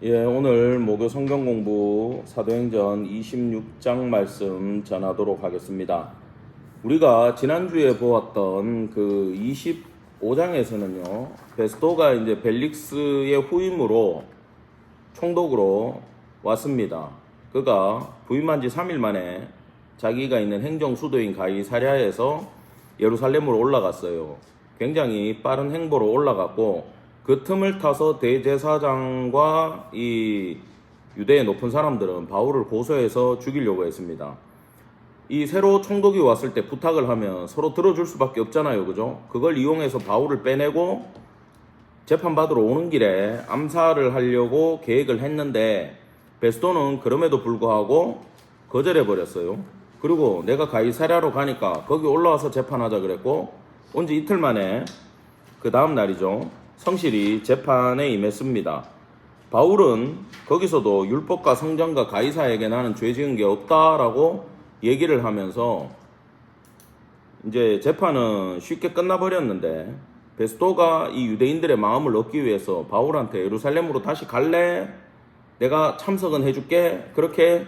오늘 목요 성경 공부 사도행전 26장 말씀 전하도록 하겠습니다. 우리가 지난주에 보았던 그 25장에서는요, 베스도가 이제 벨릭스의 후임으로 총독으로 왔습니다. 그가 부임한 지 3일 만에 자기가 있는 행정 수도인 가이사랴에서 예루살렘으로 올라갔어요. 굉장히 빠른 행보로 올라갔고, 그 틈을 타서 대제사장과 이 유대의 높은 사람들은 바울을 고소해서 죽이려고 했습니다. 이 새로 총독이 왔을 때 부탁을 하면 서로 들어줄 수밖에 없잖아요, 그죠? 그걸 이용해서 바울을 빼내고 재판받으러 오는 길에 암살을 하려고 계획을 했는데, 베스도는 그럼에도 불구하고 거절해버렸어요. 그리고 내가 가이사랴로 가니까 거기 올라와서 재판하자 그랬고, 온 지 이틀 만에 그 다음 날이죠, 성실히 재판에 임했습니다. 바울은 거기서도 율법과 성전과 가이사에게 나는 죄 지은 게 없다라고 얘기를 하면서 이제 재판은 쉽게 끝나버렸는데, 베스도가 이 유대인들의 마음을 얻기 위해서 바울한테 예루살렘으로 다시 갈래? 내가 참석은 해줄게. 그렇게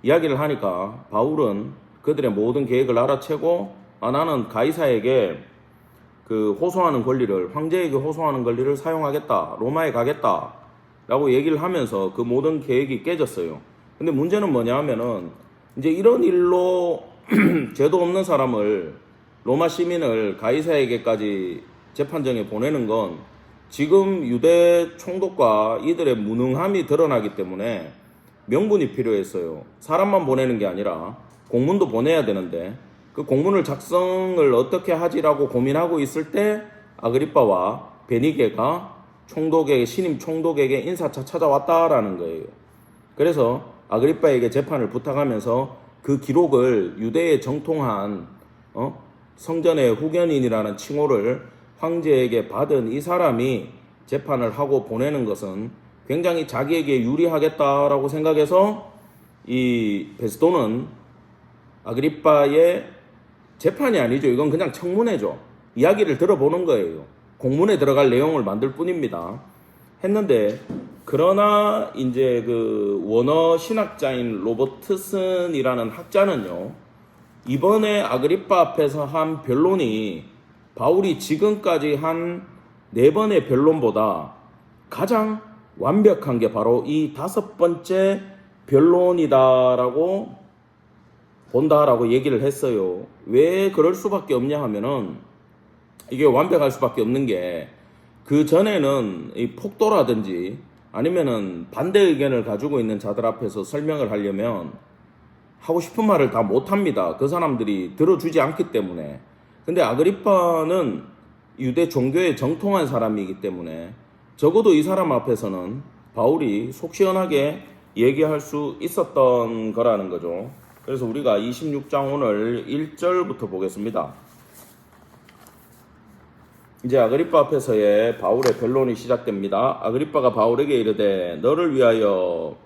이야기를 하니까 바울은 그들의 모든 계획을 알아채고, 나는 가이사에게 그 호소하는 권리를, 황제에게 호소하는 권리를 사용하겠다, 로마에 가겠다 라고 얘기를 하면서 그 모든 계획이 깨졌어요. 근데 문제는 뭐냐 하면은, 이제 이런 일로 죄도 없는 사람을, 로마 시민을 가이사에게까지 재판정에 보내는 건 지금 유대 총독과 이들의 무능함이 드러나기 때문에 명분이 필요했어요. 사람만 보내는 게 아니라 공문도 보내야 되는데, 그 공문을 작성을 어떻게 하지라고 고민하고 있을 때 아그리빠와 베니게가 신임 총독에게 인사차 찾아왔다라는 거예요. 그래서 아그리빠에게 재판을 부탁하면서 그 기록을, 유대에 정통한 성전의 후견인이라는 칭호를 황제에게 받은 이 사람이 재판을 하고 보내는 것은 굉장히 자기에게 유리하겠다라고 생각해서 이 베스도는 아그리빠의 재판이 아니죠. 이건 그냥 청문회죠. 이야기를 들어보는 거예요. 공문에 들어갈 내용을 만들 뿐입니다. 했는데, 그러나 이제 그 원어 신학자인 로버트슨이라는 학자는요, 이번에 아그리빠 앞에서 한 변론이 바울이 지금까지 한 4번의 변론보다 가장 완벽한 게 바로 이 5번째 변론이다라고 본다라고 얘기를 했어요. 왜 그럴 수밖에 없냐 하면은, 이게 완벽할 수밖에 없는 게, 그 전에는 이 폭도라든지 아니면은 반대 의견을 가지고 있는 자들 앞에서 설명을 하려면 하고 싶은 말을 다 못합니다. 그 사람들이 들어주지 않기 때문에. 근데 아그리빠는 유대 종교에 정통한 사람이기 때문에 적어도 이 사람 앞에서는 바울이 속 시원하게 얘기할 수 있었던 거라는 거죠. 그래서 우리가 26장 오늘 1절부터 보겠습니다. 이제 아그리빠 앞에서의 바울의 변론이 시작됩니다. 아그리빠가 바울에게 이르되 너를 위하여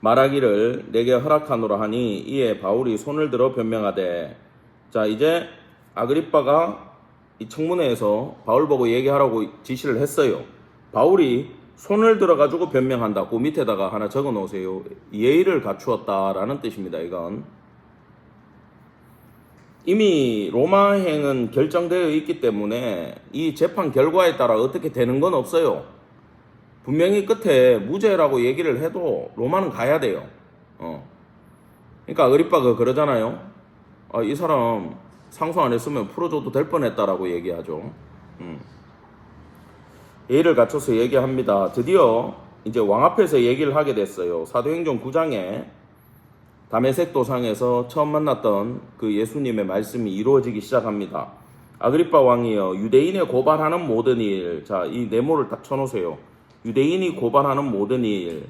말하기를 내게 허락하노라 하니, 이에 바울이 손을 들어 변명하되. 자, 이제 아그리빠가 이 청문회에서 바울 보고 얘기하라고 지시를 했어요. 바울이 손을 들어가지고 변명한다. 그 밑에다가 하나 적어 놓으세요. 예의를 갖추었다라는 뜻입니다. 이건 이미 로마행은 결정되어 있기 때문에 이 재판 결과에 따라 어떻게 되는 건 없어요. 분명히 끝에 무죄라고 얘기를 해도 로마는 가야 돼요. 그러니까 아그리빠가 그러잖아요. 이 사람 상소 안 했으면 풀어줘도 될 뻔했다라고 얘기하죠. 예의를 갖춰서 얘기합니다. 드디어 이제 왕 앞에서 얘기를 하게 됐어요. 사도행전 9장에 다메섹 도상에서 처음 만났던 그 예수님의 말씀이 이루어지기 시작합니다. 아그리빠 왕이여, 유대인이 고발하는 모든 일. 자, 이 네모를 딱 쳐놓으세요. 유대인이 고발하는 모든 일.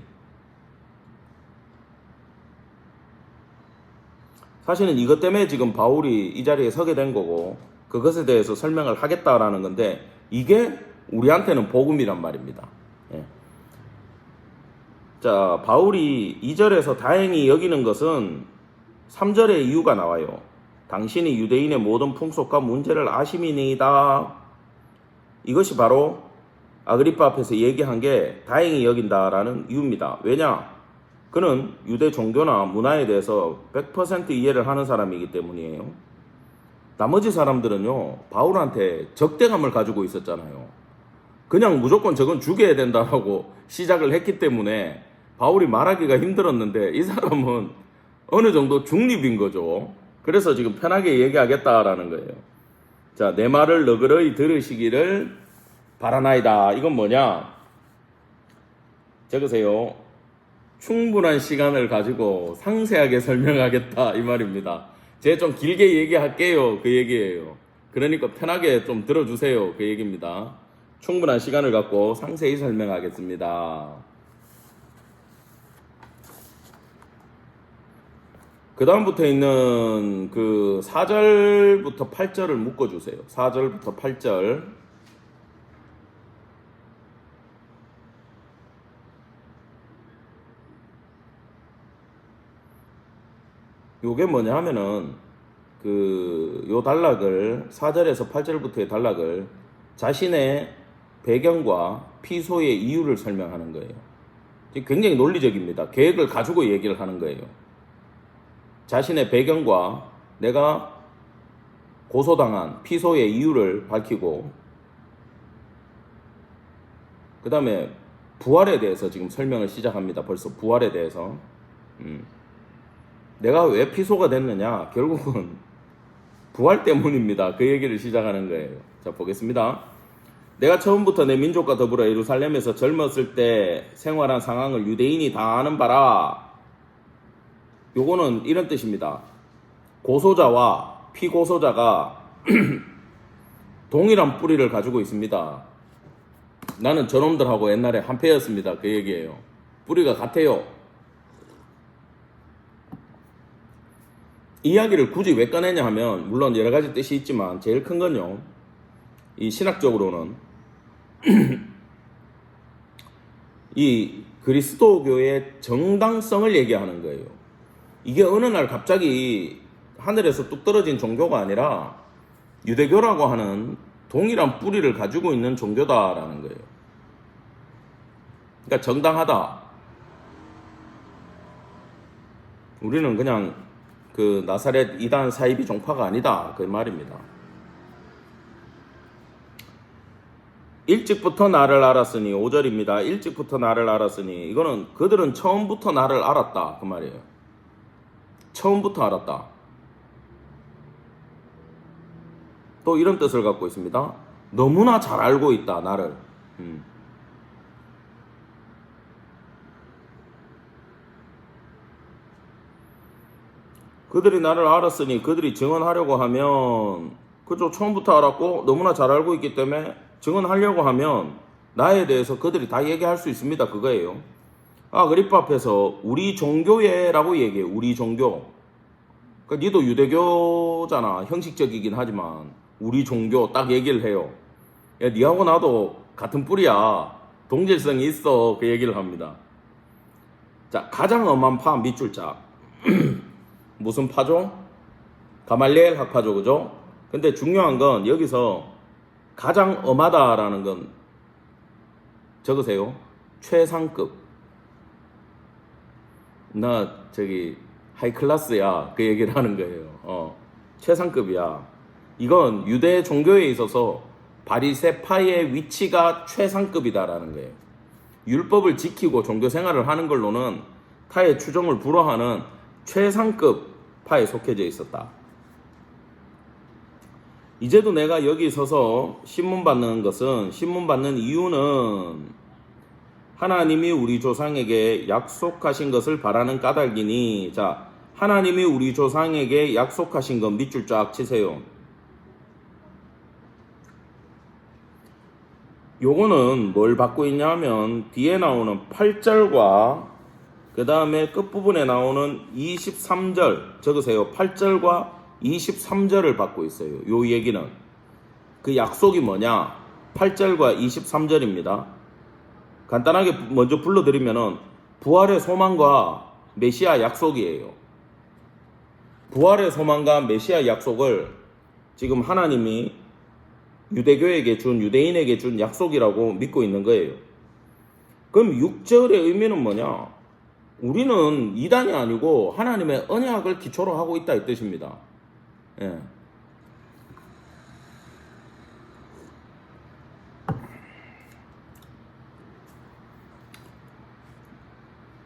사실은 이것 때문에 지금 바울이 이 자리에 서게 된 거고, 그것에 대해서 설명을 하겠다라는 건데, 이게 우리한테는 복음이란 말입니다. 예. 자, 바울이 2절에서 다행히 여기는 것은 3절의 이유가 나와요. 당신이 유대인의 모든 풍속과 문제를 아심이니이다. 이것이 바로 아그리파 앞에서 얘기한 게 다행히 여긴다라는 이유입니다. 왜냐? 그는 유대 종교나 문화에 대해서 100% 이해를 하는 사람이기 때문이에요. 나머지 사람들은요, 바울한테 적대감을 가지고 있었잖아요. 그냥 무조건 저건 죽여야 된다라고 시작을 했기 때문에 바울이 말하기가 힘들었는데, 이 사람은 어느 정도 중립인 거죠. 그래서 지금 편하게 얘기하겠다라는 거예요. 자, 내 말을 너그러이 들으시기를 바라나이다. 이건 뭐냐? 적으세요. 충분한 시간을 가지고 상세하게 설명하겠다 이 말입니다. 제가 좀 길게 얘기할게요. 그 얘기예요. 그러니까 편하게 좀 들어주세요. 그 얘기입니다. 충분한 시간을 갖고 상세히 설명하겠습니다. 그 다음부터 있는 그 4절부터 8절을 묶어주세요. 4절부터 8절. 요게 뭐냐 하면은 요 단락을 4절에서 8절부터의 단락을 자신의 배경과 피소의 이유를 설명하는 거예요. 굉장히 논리적입니다. 계획을 가지고 얘기를 하는 거예요. 자신의 배경과 내가 고소당한 피소의 이유를 밝히고, 그 다음에 부활에 대해서 지금 설명을 시작합니다. 벌써 부활에 대해서. 내가 왜 피소가 됐느냐? 결국은 부활 때문입니다. 그 얘기를 시작하는 거예요. 자, 보겠습니다. 내가 처음부터 내 민족과 더불어 예루살렘에서 젊었을 때 생활한 상황을 유대인이 다 아는 바라. 요거는 이런 뜻입니다. 고소자와 피고소자가 동일한 뿌리를 가지고 있습니다. 나는 저놈들하고 옛날에 한패였습니다. 그 얘기예요. 뿌리가 같아요. 이야기를 굳이 왜 꺼내냐 하면, 물론 여러 가지 뜻이 있지만 제일 큰 건요, 이 신학적으로는 이 그리스도교의 정당성을 얘기하는 거예요. 이게 어느 날 갑자기 하늘에서 뚝 떨어진 종교가 아니라 유대교라고 하는 동일한 뿌리를 가지고 있는 종교다라는 거예요. 그러니까 정당하다. 우리는 그냥 그 나사렛 이단 사이비 종파가 아니다, 그 말입니다. 일찍부터 나를 알았으니, 5절입니다. 일찍부터 나를 알았으니, 이거는 그들은 처음부터 나를 알았다, 그 말이에요. 처음부터 알았다. 또 이런 뜻을 갖고 있습니다. 너무나 잘 알고 있다, 나를. 그들이 나를 알았으니, 그들이 증언하려고 하면, 그죠? 처음부터 알았고 너무나 잘 알고 있기 때문에 증언하려고 하면 나에 대해서 그들이 다 얘기할 수 있습니다. 그거예요. 아그리파 앞에서 우리 종교예라고 얘기해요. 우리 종교. 그러니까 니도 유대교잖아. 형식적이긴 하지만 우리 종교 딱 얘기를 해요. 야, 니하고 나도 같은 뿌리야. 동질성이 있어. 그 얘기를 합니다. 자, 가장 엄한 파 밑줄 자. 무슨 파죠? 가말리엘 학파죠, 그죠? 근데 중요한 건 여기서 가장 엄하다라는 건 적으세요. 최상급. 나 저기 하이클래스야, 그 얘기를 하는 거예요. 최상급이야. 이건 유대 종교에 있어서 바리새파의 위치가 최상급이다라는 거예요. 율법을 지키고 종교 생활을 하는 걸로는 타의 추종을 불허하는 최상급 파에 속해져 있었다. 이제도 내가 여기 서서 신문받는 이유는 하나님이 우리 조상에게 약속하신 것을 바라는 까닭이니, 자, 하나님이 우리 조상에게 약속하신 건 밑줄 쫙 치세요. 요거는 뭘 받고 있냐 하면 뒤에 나오는 8절과 그 다음에 끝부분에 나오는 23절 적으세요. 8절과 23절을 받고 있어요. 요 얘기는 그 약속이 뭐냐? 8절과 23절입니다. 간단하게 먼저 불러드리면은 부활의 소망과 메시아 약속이에요. 부활의 소망과 메시아 약속을 지금 하나님이 유대인에게 준 약속이라고 믿고 있는 거예요. 그럼 6절의 의미는 뭐냐? 우리는 이단이 아니고 하나님의 언약을 기초로 하고 있다 이 뜻입니다. 예.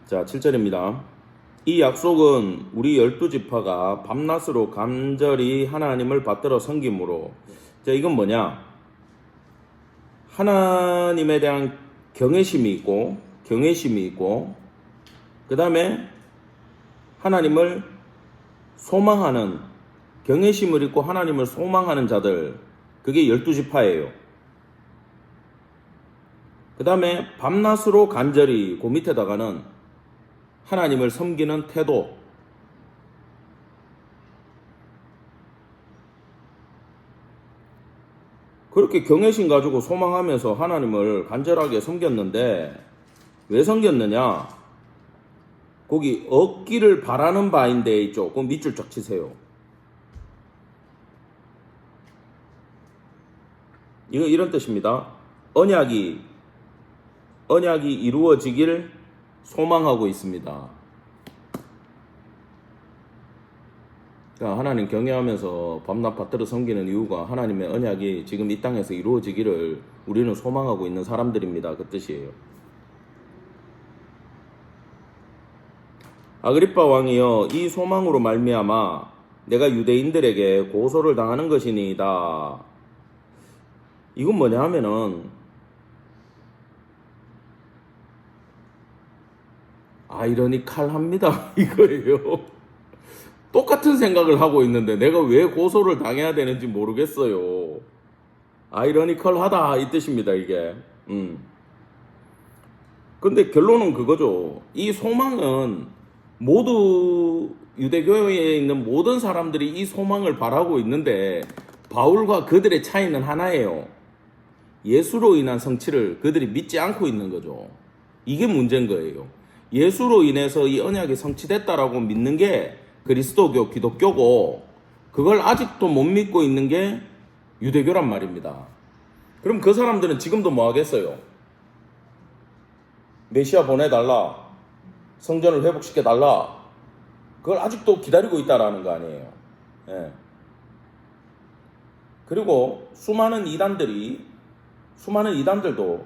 자, 7절입니다. 이 약속은 우리 12지파가 밤낮으로 간절히 하나님을 받들어 섬김으로. 자, 이건 뭐냐? 하나님에 대한 경외심이 있고 그 다음에 하나님을 소망하는, 경외심을 있고 하나님을 소망하는 자들, 그게 12지파예요. 그 다음에 밤낮으로 간절히, 그 밑에다가는 하나님을 섬기는 태도. 그렇게 경외심 가지고 소망하면서 하나님을 간절하게 섬겼는데 왜 섬겼느냐? 거기 얻기를 바라는 바인데 조금 밑줄 쫙 치세요. 이런 뜻입니다. 언약이 이루어지길 소망하고 있습니다. 그러니까 하나님 경외하면서 밤낮 받들어 섬기는 이유가 하나님의 언약이 지금 이 땅에서 이루어지기를 우리는 소망하고 있는 사람들입니다. 그 뜻이에요. 아그리빠 왕이여, 이 소망으로 말미암아 내가 유대인들에게 고소를 당하는 것이니이다. 이건 뭐냐 하면은 아이러니컬합니다. 이거예요. 똑같은 생각을 하고 있는데 내가 왜 고소를 당해야 되는지 모르겠어요. 아이러니컬하다 이 뜻입니다, 이게. 근데 결론은 그거죠. 이 소망은 모두 유대교회에 있는 모든 사람들이 이 소망을 바라고 있는데 바울과 그들의 차이는 하나예요. 예수로 인한 성취를 그들이 믿지 않고 있는 거죠. 이게 문제인 거예요. 예수로 인해서 이 언약이 성취됐다라고 믿는 게 그리스도교, 기독교고, 그걸 아직도 못 믿고 있는 게 유대교란 말입니다. 그럼 그 사람들은 지금도 뭐 하겠어요? 메시아 보내달라, 성전을 회복시켜달라, 그걸 아직도 기다리고 있다라는 거 아니에요. 예. 그리고 수많은 이단들도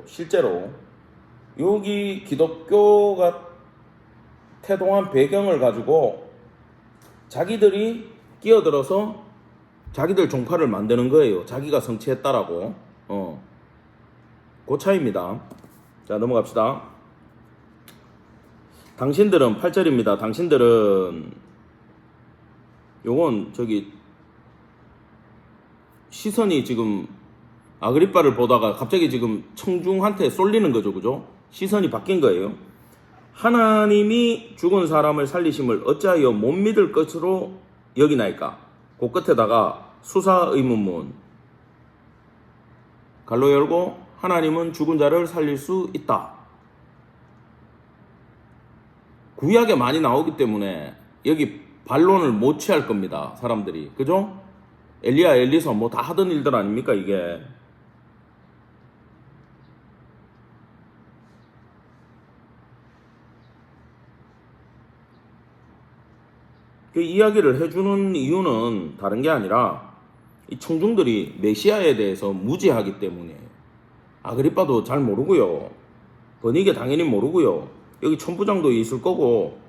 실제로 여기 기독교가 태동한 배경을 가지고 자기들이 끼어들어서 자기들 종파를 만드는 거예요. 자기가 성취했다라고. 그 차이입니다. 자, 넘어갑시다. 당신들은 8절입니다. 당신들은 요건 시선이 지금 아그리빠를 보다가 갑자기 지금 청중한테 쏠리는 거죠. 그죠? 시선이 바뀐 거예요. 하나님이 죽은 사람을 살리심을 어찌하여 못 믿을 것으로 여기나이까? 그 끝에다가 수사 의문문 갈로 열고 하나님은 죽은 자를 살릴 수 있다. 구약에 많이 나오기 때문에 여기 반론을 못 취할 겁니다. 사람들이. 그죠? 엘리야, 엘리사 뭐 다 하던 일들 아닙니까 이게. 그 이야기를 해주는 이유는 다른 게 아니라 이 청중들이 메시아에 대해서 무지하기 때문에. 아그리빠도 잘 모르고요. 버니게 당연히 모르고요. 여기 천부장도 있을 거고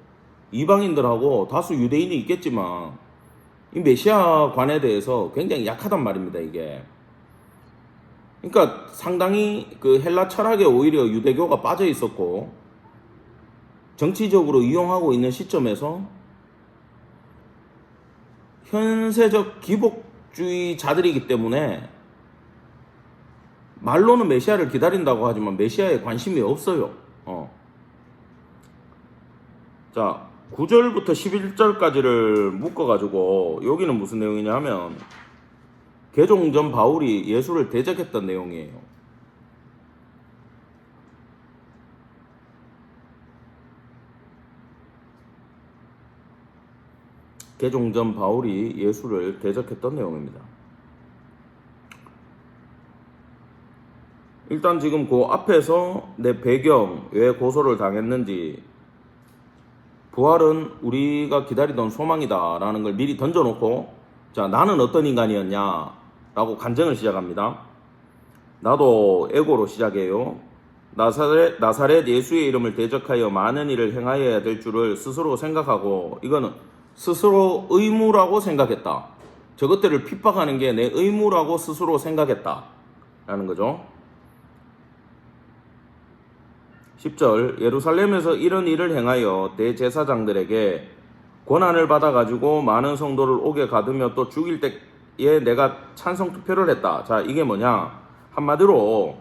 이방인들하고 다수 유대인이 있겠지만 이 메시아관에 대해서 굉장히 약하단 말입니다, 이게. 그러니까 상당히 그 헬라 철학에 오히려 유대교가 빠져 있었고 정치적으로 이용하고 있는 시점에서 현세적 기복주의자들이기 때문에 말로는 메시아를 기다린다고 하지만 메시아에 관심이 없어요. 자, 9절부터 11절까지를 묶어가지고 여기는 무슨 내용이냐 하면 개종 전 바울이 예수를 대적했던 내용이에요. 개종 전 바울이 예수를 대적했던 내용입니다. 일단 지금 그 앞에서 내 배경, 왜 고소를 당했는지, 부활은 우리가 기다리던 소망이다라는 걸 미리 던져놓고, 자, 나는 어떤 인간이었냐라고 간증을 시작합니다. 나도 에고로 시작해요. 나사렛 예수의 이름을 대적하여 많은 일을 행하여야 될 줄을 스스로 생각하고, 이거는 스스로 의무라고 생각했다. 저것들을 핍박하는 게 내 의무라고 스스로 생각했다 라는 거죠. 10절, 예루살렘에서 이런 일을 행하여 대제사장들에게 권한을 받아가지고 많은 성도를 옥에 가두며 또 죽일 때에 내가 찬성 투표를 했다. 자, 이게 뭐냐? 한마디로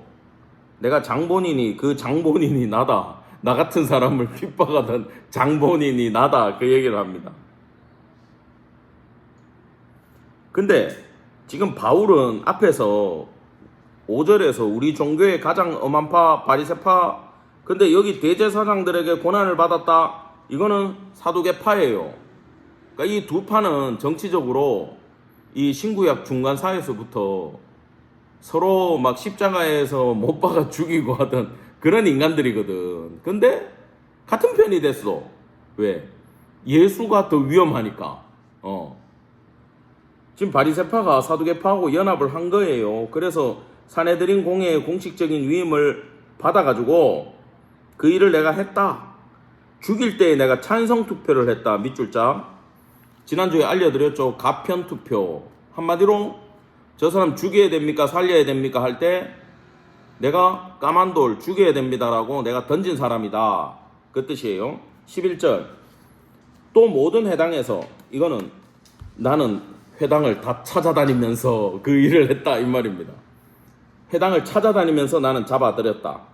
내가 장본인이, 그 장본인이 나다. 나 같은 사람을 핍박하던 장본인이 나다. 그 얘기를 합니다. 근데 지금 바울은 앞에서 5절에서 우리 종교의 가장 엄한파 바리새파, 근데 여기 대제사장들에게 고난을 받았다. 이거는 사두개파예요. 그러니까 이 두 파는 정치적으로 이 신구약 중간사에서부터 서로 막 십자가에서 못 박아 죽이고 하던 그런 인간들이거든. 근데 같은 편이 됐어. 왜? 예수가 더 위험하니까. 지금 바리새파가 사두개파하고 연합을 한 거예요. 그래서 산헤드린 공회의 공식적인 위임을 받아가지고 그 일을 내가 했다. 죽일 때 내가 찬성 투표를 했다. 밑줄 자. 지난주에 알려드렸죠. 가편 투표. 한마디로 저 사람 죽여야 됩니까? 살려야 됩니까? 할 때 내가 까만 돌 죽여야 됩니다라고 내가 던진 사람이다. 그 뜻이에요. 11절. 또 모든 회당에서, 이거는 나는 회당을 다 찾아다니면서 그 일을 했다 이 말입니다. 회당을 찾아다니면서 나는 잡아들였다.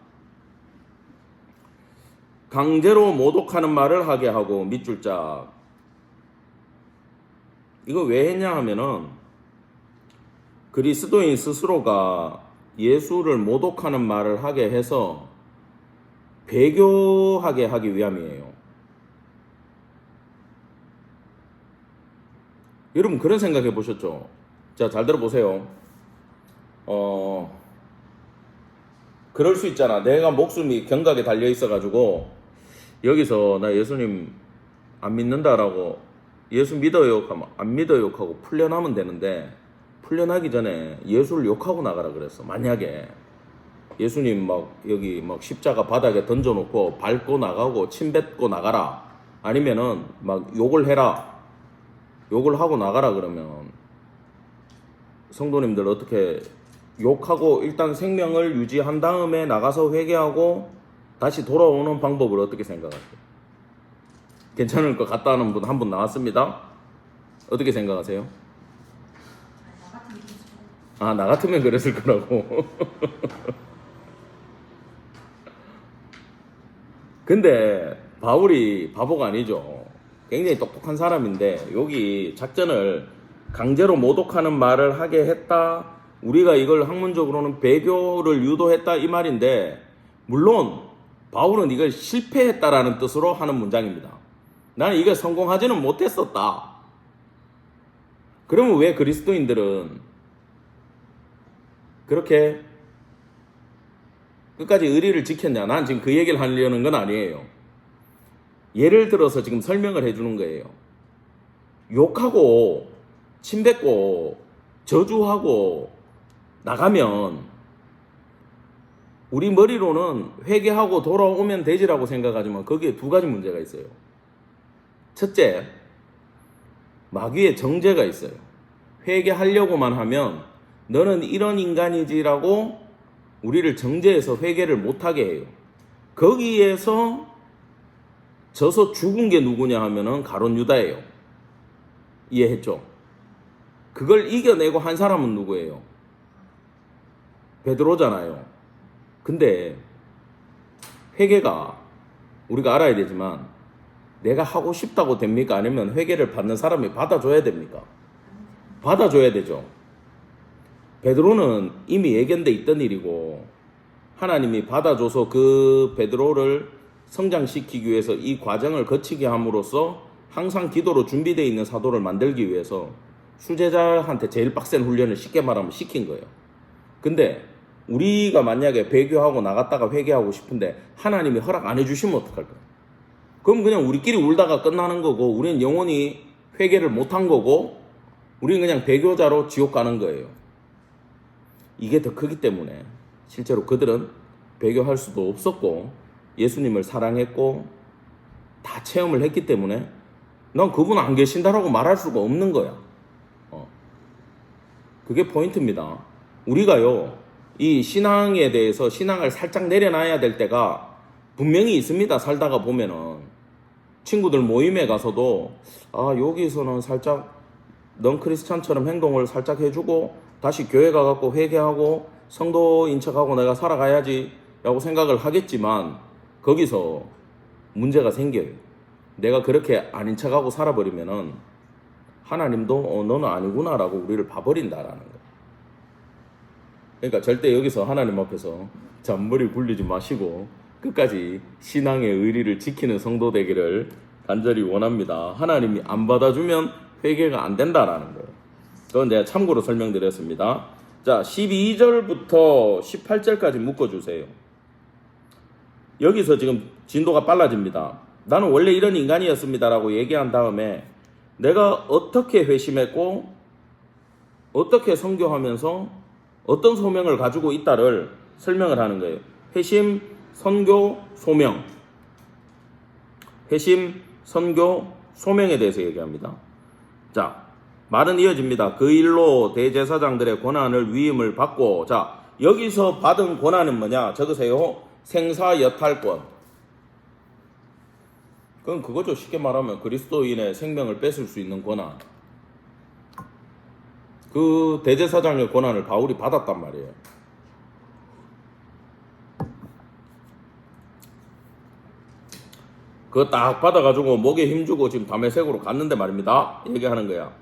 강제로 모독하는 말을 하게 하고, 밑줄자. 이거 왜 했냐 하면은 그리스도인 스스로가 예수를 모독하는 말을 하게 해서 배교하게 하기 위함이에요. 여러분 그런 생각해 보셨죠? 자, 잘 들어보세요. 그럴 수 있잖아. 내가 목숨이 경각에 달려 있어가지고 여기서 나 예수님 안 믿는다라고, 예수 믿어요 하면 안 믿어요 하고 풀려나면 되는데, 풀려나기 전에 예수를 욕하고 나가라 그랬어. 만약에 예수님 막 여기 막 십자가 바닥에 던져놓고 밟고 나가고 침 뱉고 나가라, 아니면은 막 욕을 해라, 욕을 하고 나가라 그러면 성도님들 어떻게, 욕하고 일단 생명을 유지한 다음에 나가서 회개하고 다시 돌아오는 방법을 어떻게 생각하세요? 괜찮을 것 같다는 분 한 분 나왔습니다. 어떻게 생각하세요? 아, 나 같으면 그랬을 거라고. 근데 바울이 바보가 아니죠. 굉장히 똑똑한 사람인데 여기 작전을 강제로 모독하는 말을 하게 했다. 우리가 이걸 학문적으로는 배교를 유도했다 이 말인데, 물론 바울은 이걸 실패했다라는 뜻으로 하는 문장입니다. 나는 이걸 성공하지는 못했었다. 그러면 왜 그리스도인들은 그렇게 끝까지 의리를 지켰냐? 난 지금 그 얘기를 하려는 건 아니에요. 예를 들어서 지금 설명을 해주는 거예요. 욕하고 침뱉고 저주하고 나가면 우리 머리로는 회개하고 돌아오면 되지라고 생각하지만 거기에 두 가지 문제가 있어요. 첫째, 마귀의 정죄가 있어요. 회개하려고만 하면 너는 이런 인간이지라고 우리를 정죄해서 회개를 못하게 해요. 거기에서 져서 죽은 게 누구냐 하면은 가룟 유다예요. 이해했죠? 그걸 이겨내고 한 사람은 누구예요? 베드로잖아요. 근데 회개가 우리가 알아야 되지만 내가 하고 싶다고 됩니까? 아니면 회개를 받는 사람이 받아줘야 됩니까? 받아줘야 되죠. 베드로는 이미 예견돼 있던 일이고 하나님이 받아줘서 그 베드로를 성장시키기 위해서 이 과정을 거치게 함으로써 항상 기도로 준비되어 있는 사도를 만들기 위해서 수제자한테 제일 빡센 훈련을 쉽게 말하면 시킨 거예요. 근데 우리가 만약에 배교하고 나갔다가 회개하고 싶은데 하나님이 허락 안 해주시면 어떡할 거야? 그럼 그냥 우리끼리 울다가 끝나는 거고, 우리는 영원히 회개를 못한 거고, 우리는 그냥 배교자로 지옥 가는 거예요. 이게 더 크기 때문에 실제로 그들은 배교할 수도 없었고 예수님을 사랑했고 다 체험을 했기 때문에 난 그분 안 계신다라고 말할 수가 없는 거야. 그게 포인트입니다. 우리가요, 이 신앙에 대해서 신앙을 살짝 내려놔야 될 때가 분명히 있습니다. 살다가 보면은 친구들 모임에 가서도 여기서는 살짝 넌 크리스찬처럼 행동을 살짝 해주고 다시 교회 가갖고 회개하고 성도인 척하고 내가 살아가야지 라고 생각을 하겠지만 거기서 문제가 생겨요. 내가 그렇게 아닌 척하고 살아버리면은 하나님도 너는 아니구나 라고 우리를 봐버린다라는 거예요. 그러니까 절대 여기서 하나님 앞에서 잔머리 굴리지 마시고 끝까지 신앙의 의리를 지키는 성도 되기를 간절히 원합니다. 하나님이 안 받아주면 회개가 안 된다라는 거예요. 그건 제가 참고로 설명드렸습니다. 자, 12절부터 18절까지 묶어주세요. 여기서 지금 진도가 빨라집니다. 나는 원래 이런 인간이었습니다라고 얘기한 다음에 내가 어떻게 회심했고 어떻게 선교하면서 어떤 소명을 가지고 있다를 설명을 하는 거예요. 회심, 선교, 소명. 회심, 선교, 소명에 대해서 얘기합니다. 자, 말은 이어집니다. 그 일로 대제사장들의 권한을 위임을 받고, 자, 여기서 받은 권한은 뭐냐? 적으세요. 생사여탈권. 그건 그거죠. 쉽게 말하면 그리스도인의 생명을 뺏을 수 있는 권한. 그 대제사장의 권한을 바울이 받았단 말이에요. 그거 딱 받아가지고 목에 힘주고 지금 다메섹으로 갔는데 말입니다. 얘기하는 거야.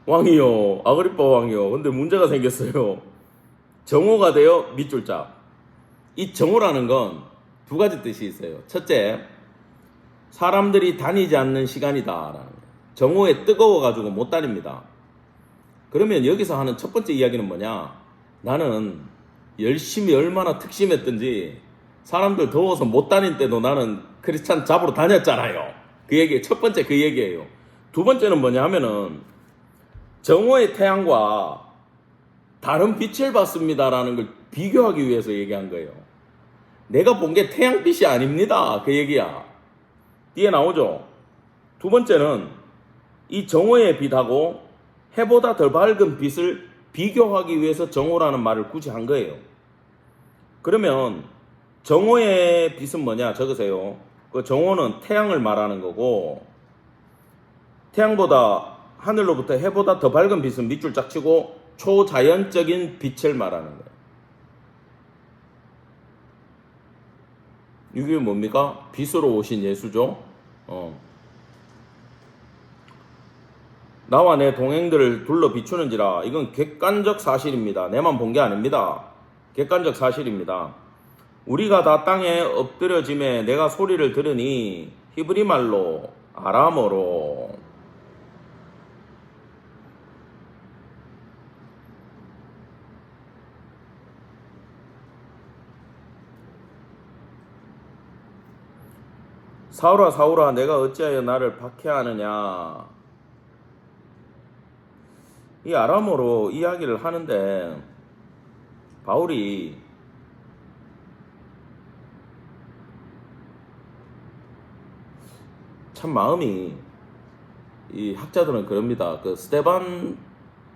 왕이요, 아그리빠 왕이요. 근데 문제가 생겼어요. 정오가 되어 밑줄 짝. 이 정오라는 건 두 가지 뜻이 있어요. 첫째, 사람들이 다니지 않는 시간이다. 정오에 뜨거워가지고 못 다닙니다. 그러면 여기서 하는 첫 번째 이야기는 뭐냐? 나는 열심히 얼마나 특심했든지 사람들 더워서 못 다닐 때도 나는 크리스찬 잡으러 다녔잖아요. 그 얘기, 첫 번째 그 얘기예요. 두 번째는 뭐냐 하면은 정오의 태양과 다른 빛을 봤습니다라는 걸 비교하기 위해서 얘기한 거예요. 내가 본 게 태양빛이 아닙니다. 그 얘기야. 뒤에 나오죠. 두 번째는 이 정오의 빛하고 해보다 더 밝은 빛을 비교하기 위해서 정오라는 말을 굳이 한 거예요. 그러면 정오의 빛은 뭐냐? 적으세요. 그 정오는 태양을 말하는 거고 태양보다 하늘로부터 해보다 더 밝은 빛은 밑줄 짝 치고 초자연적인 빛을 말하는 거예요. 이게 뭡니까? 빛으로 오신 예수죠. 나와 내 동행들을 둘러 비추는지라. 이건 객관적 사실입니다. 내만 본 게 아닙니다. 객관적 사실입니다. 우리가 다 땅에 엎드려짐에 내가 소리를 들으니 히브리 말로 아람어로 사울아 사울아 내가 어찌하여 나를 박해하느냐. 이 아람어로 이야기를 하는데 바울이 참 마음이, 이 학자들은 그럽니다. 그 스데반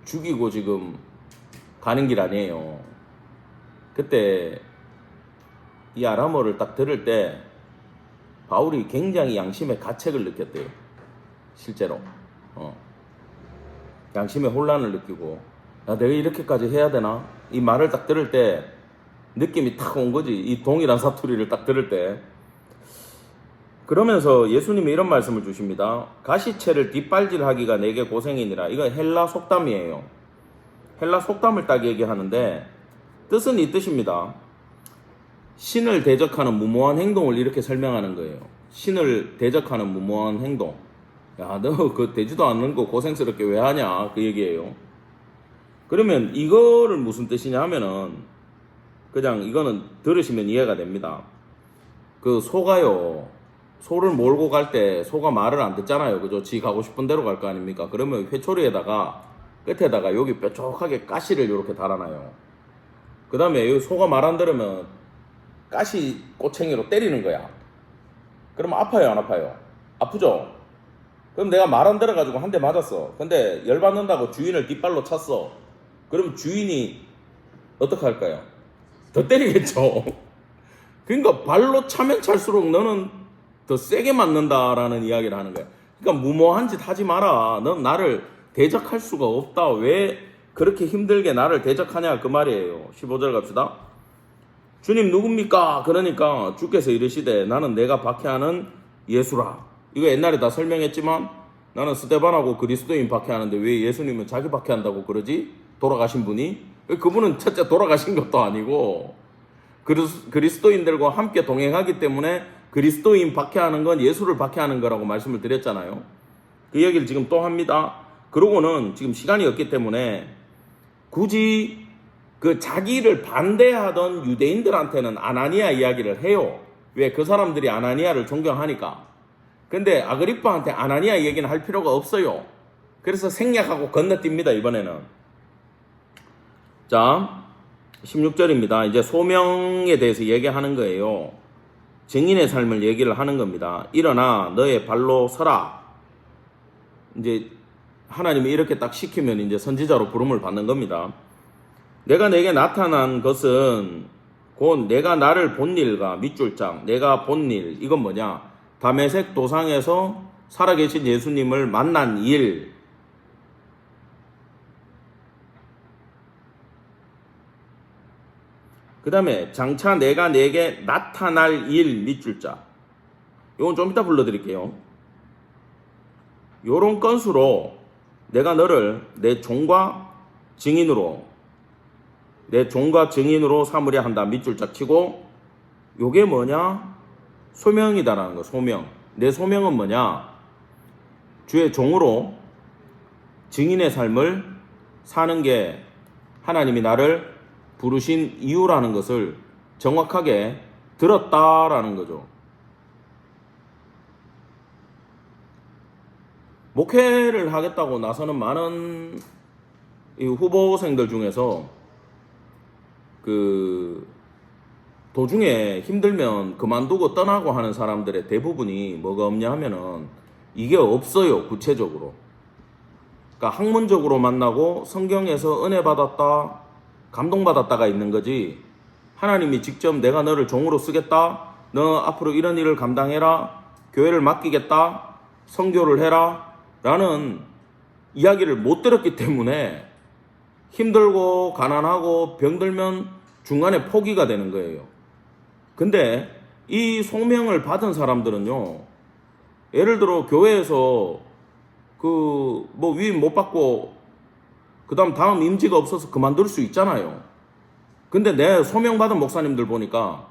죽이고 지금 가는 길 아니에요. 그때 이 아람어를 딱 들을 때 바울이 굉장히 양심의 가책을 느꼈대요. 실제로. 양심의 혼란을 느끼고, 야, 내가 이렇게까지 해야 되나? 이 말을 딱 들을 때 느낌이 탁 온 거지. 이 동일한 사투리를 딱 들을 때. 그러면서 예수님이 이런 말씀을 주십니다. 가시채를 뒷발질하기가 내게 고생이니라. 이거 헬라 속담이에요. 헬라 속담을 딱 얘기하는데 뜻은 이 뜻입니다. 신을 대적하는 무모한 행동을 이렇게 설명하는 거예요. 신을 대적하는 무모한 행동. 야, 너 그 되지도 않는 거 고생스럽게 왜 하냐? 그 얘기예요. 그러면 이거를 무슨 뜻이냐 하면은 그냥 이거는 들으시면 이해가 됩니다. 그 소가요, 소를 몰고 갈 때 소가 말을 안 듣잖아요. 그죠? 지 가고 싶은 대로 갈 거 아닙니까? 그러면 회초리에다가 끝에다가 여기 뾰족하게 가시를 이렇게 달아놔요. 그 다음에 소가 말 안 들으면 가시 꼬챙이로 때리는 거야. 그러면 아파요, 안 아파요? 아프죠? 그럼 내가 말 안 들어가지고 한 대 맞았어. 근데 열받는다고 주인을 뒷발로 찼어. 그럼 주인이 어떻게 할까요? 더 때리겠죠. 그러니까 발로 차면 찰수록 너는 더 세게 맞는다라는 이야기를 하는 거야. 그러니까 무모한 짓 하지 마라. 넌 나를 대적할 수가 없다. 왜 그렇게 힘들게 나를 대적하냐 그 말이에요. 15절 갑시다. 주님 누굽니까? 그러니까 주께서 이르시되 나는 내가 박해하는 예수라. 이거 옛날에 다 설명했지만 나는 스데반하고 그리스도인 박해하는데 왜 예수님은 자기 박해한다고 그러지? 돌아가신 분이? 그분은 첫째 돌아가신 것도 아니고 그리스도인들과 함께 동행하기 때문에 그리스도인 박해하는 건 예수를 박해하는 거라고 말씀을 드렸잖아요. 그 얘기를 지금 또 합니다. 그러고는 지금 시간이 없기 때문에 굳이 그 자기를 반대하던 유대인들한테는 아나니아 이야기를 해요. 왜? 그 사람들이 아나니아를 존경하니까. 근데 아그리빠한테 아나니아 얘기는 할 필요가 없어요. 그래서 생략하고 건너뜁니다, 이번에는. 자, 16절입니다. 이제 소명에 대해서 얘기하는 거예요. 증인의 삶을 얘기를 하는 겁니다. 일어나 너의 발로 서라. 이제 하나님이 이렇게 딱 시키면 이제 선지자로 부름을 받는 겁니다. 내가 내게 나타난 것은 곧 내가 나를 본 일과 밑줄장, 내가 본 일, 이건 뭐냐? 다메섹 도상에서 살아계신 예수님을 만난 일. 그 다음에 장차 내가 내게 나타날 일 밑줄자. 이건 좀 이따 불러드릴게요. 요런 건수로 내가 너를 내 종과 증인으로 삼으려 한다. 밑줄자 치고 요게 뭐냐? 소명이다라는 거. 소명. 내 소명은 뭐냐? 주의 종으로 증인의 삶을 사는 게 하나님이 나를 부르신 이유라는 것을 정확하게 들었다라는 거죠. 목회를 하겠다고 나서는 많은 이 후보생들 중에서 그 도중에 힘들면 그만두고 떠나고 하는 사람들의 대부분이 뭐가 없냐 하면은 이게 없어요, 구체적으로. 그러니까 학문적으로 만나고 성경에서 은혜 받았다, 감동받았다가 있는 거지. 하나님이 직접 내가 너를 종으로 쓰겠다, 너 앞으로 이런 일을 감당해라, 교회를 맡기겠다, 선교를 해라 라는 이야기를 못 들었기 때문에 힘들고 가난하고 병들면 중간에 포기가 되는 거예요. 근데 이 소명을 받은 사람들은요, 예를 들어 교회에서 그 뭐 위임 못 받고 그 다음 임지가 없어서 그만둘 수 있잖아요. 근데 내 소명 받은 목사님들 보니까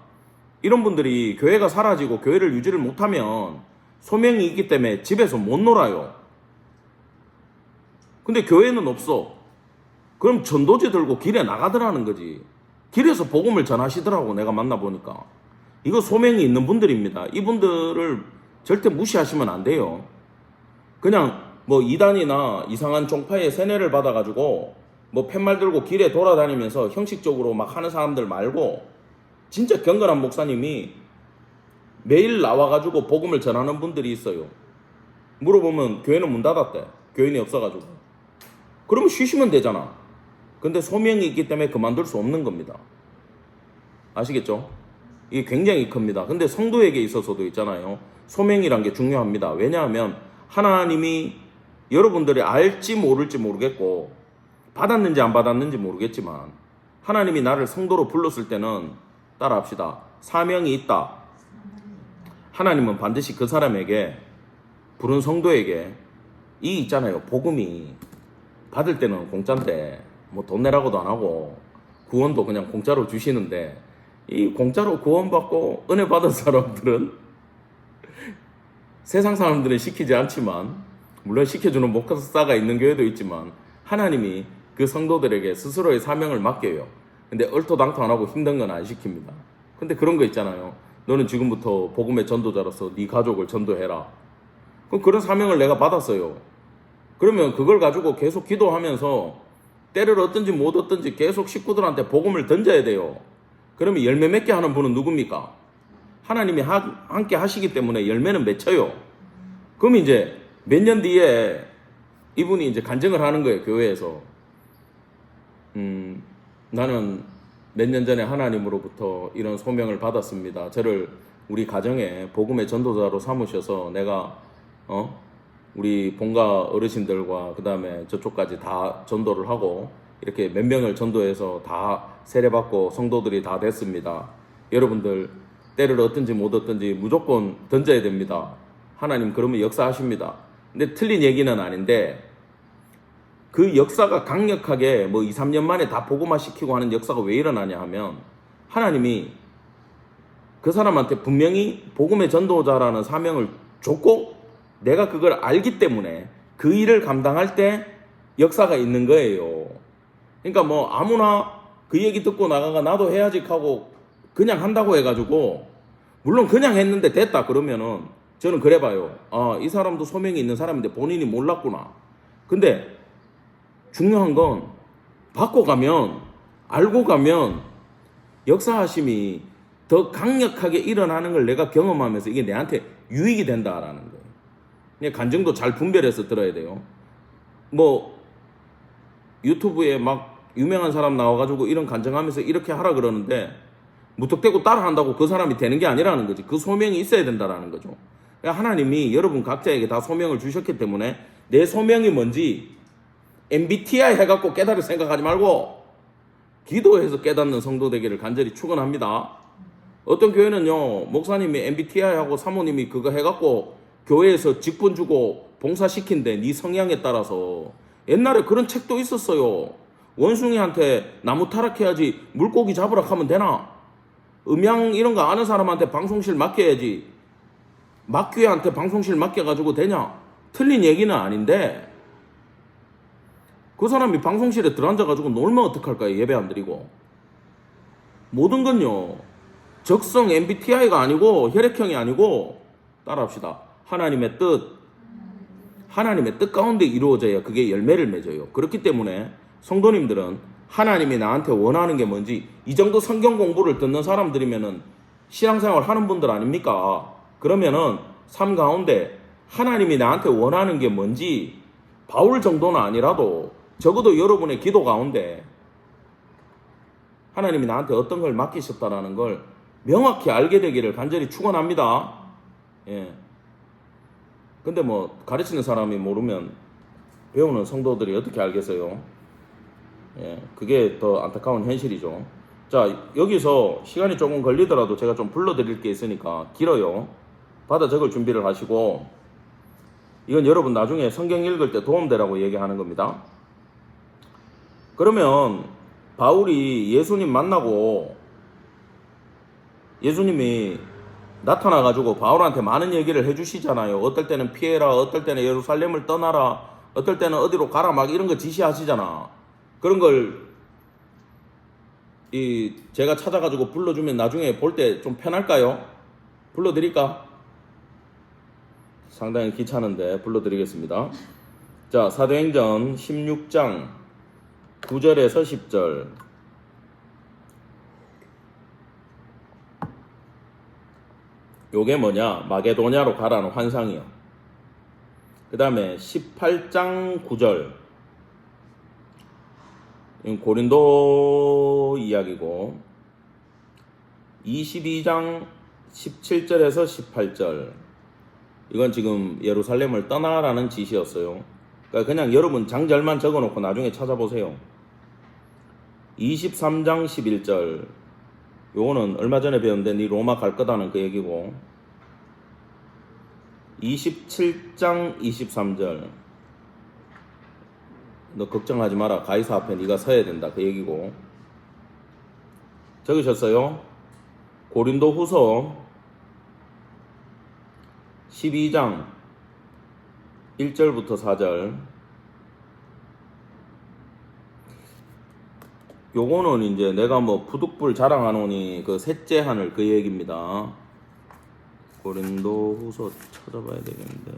이런 분들이 교회가 사라지고 교회를 유지를 못하면 소명이 있기 때문에 집에서 못 놀아요. 근데 교회는 없어. 그럼 전도지 들고 길에 나가더라는 거지. 길에서 복음을 전하시더라고, 내가 만나보니까. 이거 소명이 있는 분들입니다. 이분들을 절대 무시하시면 안 돼요. 그냥 뭐 이단이나 이상한 종파에 세뇌를 받아가지고 뭐 팻말 들고 길에 돌아다니면서 형식적으로 막 하는 사람들 말고 진짜 경건한 목사님이 매일 나와가지고 복음을 전하는 분들이 있어요. 물어보면 교회는 문 닫았대. 교인이 없어가지고. 그러면 쉬시면 되잖아. 근데 소명이 있기 때문에 그만둘 수 없는 겁니다. 아시겠죠? 이게 굉장히 큽니다. 근데 성도에게 있어서도 있잖아요. 소명이란 게 중요합니다. 왜냐하면 하나님이 여러분들이 알지 모를지 모르겠고 받았는지 안 받았는지 모르겠지만 하나님이 나를 성도로 불렀을 때는 따라합시다. 사명이 있다. 하나님은 반드시 그 사람에게, 부른 성도에게 이 있잖아요. 복음이 받을 때는 공짜인데 뭐 돈 내라고도 안 하고 구원도 그냥 공짜로 주시는데, 이 공짜로 구원받고 은혜 받은 사람들은 세상 사람들은 시키지 않지만, 물론 시켜주는 목사가 있는 교회도 있지만 하나님이 그 성도들에게 스스로의 사명을 맡겨요. 근데 얼토당토 안 하고 힘든 건 안 시킵니다. 근데 그런 거 있잖아요. 너는 지금부터 복음의 전도자로서 네 가족을 전도해라. 그럼 그런 사명을 내가 받았어요. 그러면 그걸 가지고 계속 기도하면서 때를 얻든지 못 얻든지 계속 식구들한테 복음을 던져야 돼요. 그러면 열매 맺게 하는 분은 누굽니까? 하나님이 함께 하시기 때문에 열매는 맺혀요. 그럼 이제 몇 년 뒤에 이분이 이제 간증을 하는 거예요, 교회에서. 나는 몇 년 전에 하나님으로부터 이런 소명을 받았습니다. 저를 우리 가정에 복음의 전도자로 삼으셔서 내가 우리 본가 어르신들과 그 다음에 저쪽까지 다 전도를 하고 이렇게 몇 명을 전도해서 다 세례받고 성도들이 다 됐습니다. 여러분들 때를 얻든지 못 얻든지 무조건 던져야 됩니다. 하나님 그러면 역사하십니다. 근데 틀린 얘기는 아닌데 그 역사가 강력하게 뭐 2, 3년 만에 다 복음화 시키고 하는 역사가 왜 일어나냐 하면 하나님이 그 사람한테 분명히 복음의 전도자라는 사명을 줬고 내가 그걸 알기 때문에 그 일을 감당할 때 역사가 있는 거예요. 그러니까 뭐 아무나 그 얘기 듣고 나가가 나도 해야지 하고 그냥 한다고 해가지고 물론 그냥 했는데 됐다 그러면은 저는 그래 봐요. 이 사람도 소명이 있는 사람인데 본인이 몰랐구나. 근데 중요한 건 받고 가면 알고 가면 역사하심이 더 강력하게 일어나는 걸 내가 경험하면서 이게 내한테 유익이 된다라는 거예요. 그냥 간증도 잘 분별해서 들어야 돼요. 뭐 유튜브에 막 유명한 사람 나와가지고 이런 간증하면서 이렇게 하라 그러는데 무턱대고 따라한다고 그 사람이 되는 게 아니라는 거지. 그 소명이 있어야 된다라는 거죠. 하나님이 여러분 각자에게 다 소명을 주셨기 때문에 내 소명이 뭔지 MBTI 해갖고 깨달을 생각하지 말고 기도해서 깨닫는 성도 되기를 간절히 축원합니다. 어떤 교회는요 목사님이 MBTI하고 사모님이 그거 해갖고 교회에서 직분 주고 봉사시킨대. 네 성향에 따라서. 옛날에 그런 책도 있었어요. 원숭이한테 나무 타락해야지 물고기 잡으라 하면 되나? 음양 이런 거 아는 사람한테 방송실 맡겨야지 막교회한테 방송실 맡겨가지고 되냐? 틀린 얘기는 아닌데 그 사람이 방송실에 들어앉아가지고 놀면 어떡할까요? 예배 안 드리고. 모든 건요 적성 MBTI가 아니고 혈액형이 아니고 따라합시다. 하나님의 뜻 가운데 이루어져야 그게 열매를 맺어요. 그렇기 때문에 성도님들은 하나님이 나한테 원하는 게 뭔지 이 정도 성경 공부를 듣는 사람들이면은 신앙생활 하는 분들 아닙니까? 그러면은 삶 가운데 하나님이 나한테 원하는 게 뭔지 바울 정도는 아니라도 적어도 여러분의 기도 가운데 하나님이 나한테 어떤 걸 맡기셨다라는 걸 명확히 알게 되기를 간절히 축원합니다. 예. 근데 뭐 가르치는 사람이 모르면 배우는 성도들이 어떻게 알겠어요? 예. 그게 더 안타까운 현실이죠. 자, 여기서 시간이 조금 걸리더라도 제가 좀 불러드릴 게 있으니까 길어요. 받아 적을 준비를 하시고 이건 여러분 나중에 성경 읽을 때 도움되라고 얘기하는 겁니다. 그러면 바울이 예수님 만나고 예수님이 나타나가지고 바울한테 많은 얘기를 해주시잖아요. 어떨 때는 피해라, 어떨 때는 예루살렘을 떠나라, 어떨 때는 어디로 가라 막 이런 거 지시하시잖아. 그런 걸 제가 찾아가지고 불러주면 나중에 볼 때 좀 편할까요? 불러드릴까? 상당히 귀찮은데 불러드리겠습니다. 자, 사도행전 16장 9절에서 10절. 요게 뭐냐? 마게도냐로 가라는 환상이요. 그 다음에 18장 9절. 이건 고린도 이야기고 22장 17절에서 18절. 이건 지금 예루살렘을 떠나라는 지시였어요. 그러니까 그냥 여러분 장절만 적어놓고 나중에 찾아보세요. 23장 11절. 요거는 얼마 전에 배웠는데 네 로마 갈 거다는 그 얘기고 27장 23절. 너 걱정하지 마라. 가이사 앞에 네가 서야 된다. 그 얘기고. 적으셨어요? 고린도 후서 12장 1절부터 4절. 요거는 이제 내가 뭐 부득불 자랑하노니 그 셋째 하늘 그 얘기입니다. 고린도 후서 찾아봐야 되겠는데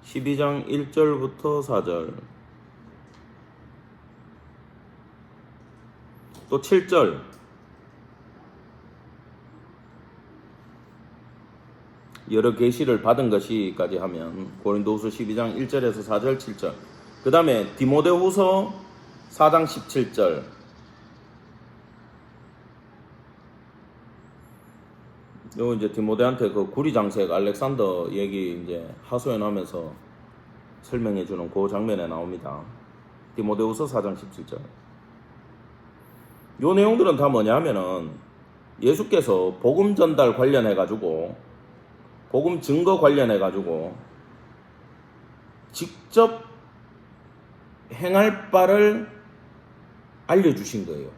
12장 1절부터 4절 또 7절 여러 계시를 받은 것이까지 하면 고린도후서 12장 1절에서 4절 7절 그 다음에 디모데후서 4장 17절 요 이제 디모데한테 그 구리장색 알렉산더 얘기 이제 하소연하면서 설명해 주는 그 장면에 나옵니다. 디모데후서 4장 17절. 요 내용들은 다 뭐냐면은 예수께서 복음 전달 관련해 가지고 복음 증거 관련해 가지고 직접 행할 바를 알려주신 거예요.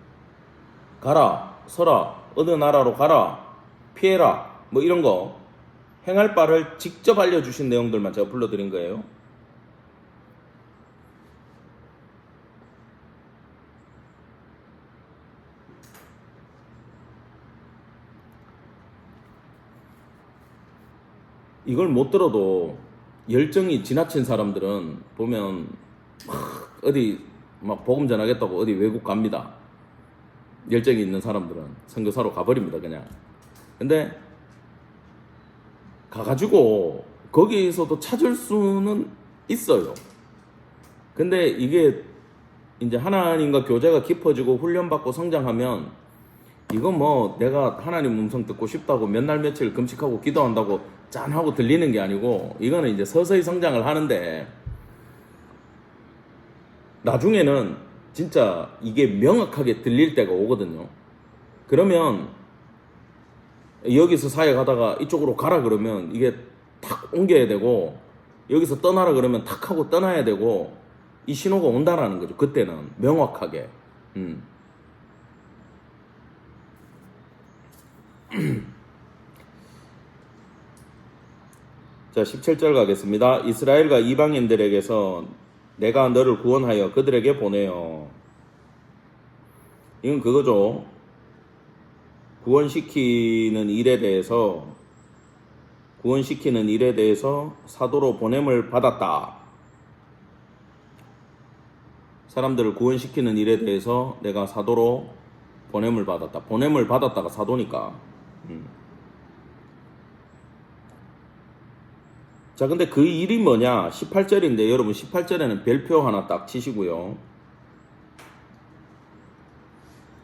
가라, 서라, 어느 나라로 가라, 피해라, 뭐 이런 거 행할 바를 직접 알려주신 내용들만 제가 불러드린 거예요. 이걸 못 들어도 열정이 지나친 사람들은 보면 어디 막 복음 전하겠다고 어디 외국 갑니다. 열정이 있는 사람들은 선교사로 가버립니다 그냥. 근데 가가지고 거기서도 찾을 수는 있어요. 근데 이게 이제 하나님과 교제가 깊어지고 훈련받고 성장하면 이건 뭐 내가 하나님 음성 듣고 싶다고 몇 날 며칠 금식하고 기도한다고 짠하고 들리는 게 아니고 이거는 이제 서서히 성장을 하는데 나중에는 진짜 이게 명확하게 들릴 때가 오거든요. 그러면 여기서 사역하다가 이쪽으로 가라 그러면 이게 탁 옮겨야 되고 여기서 떠나라 그러면 탁 하고 떠나야 되고 이 신호가 온다라는 거죠. 그때는 명확하게. 자 17절 가겠습니다. 이스라엘과 이방인들에게서 내가 너를 구원하여 그들에게 보내요. 이건 그거죠. 구원시키는 일에 대해서 사도로 보냄을 받았다. 사람들을 구원시키는 일에 대해서 내가 사도로 보냄을 받았다. 보냄을 받았다가 사도니까. 자, 근데 그 일이 뭐냐? 18절인데 여러분 18절에는 별표 하나 딱 치시고요.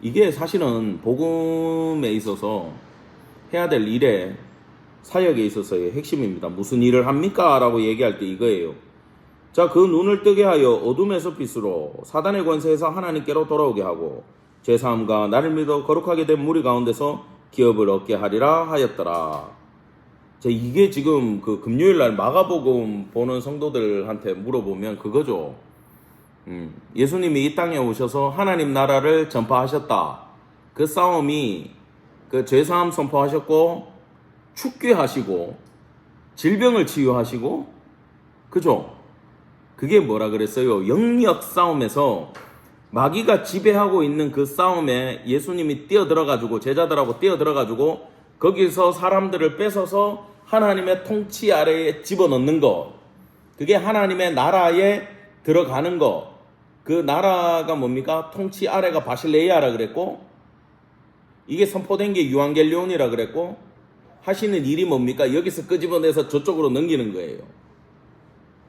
이게 사실은 복음에 있어서 해야 될 일에 사역에 있어서의 핵심입니다. 무슨 일을 합니까? 라고 얘기할 때 이거예요. 자, 그 눈을 뜨게 하여 어둠에서 빛으로 사단의 권세에서 하나님께로 돌아오게 하고 죄사함과 나를 믿어 거룩하게 된 무리 가운데서 기업을 얻게 하리라 하였더라. 자, 이게 지금 그 금요일날 마가복음 보는 성도들한테 물어보면 그거죠. 예수님이 이 땅에 오셔서 하나님 나라를 전파하셨다. 그 싸움이 그 죄사함 선포하셨고 축귀하시고 질병을 치유하시고 그죠? 그게 뭐라 그랬어요? 영역 싸움에서 마귀가 지배하고 있는 그 싸움에 예수님이 뛰어들어가지고 제자들하고 뛰어들어가지고 거기서 사람들을 뺏어서 하나님의 통치 아래에 집어넣는 거, 그게 하나님의 나라에 들어가는 거. 그 나라가 뭡니까? 통치 아래가 바실레이아라 그랬고 이게 선포된 게 유앙겔리온이라 그랬고 하시는 일이 뭡니까? 여기서 끄집어내서 저쪽으로 넘기는 거예요.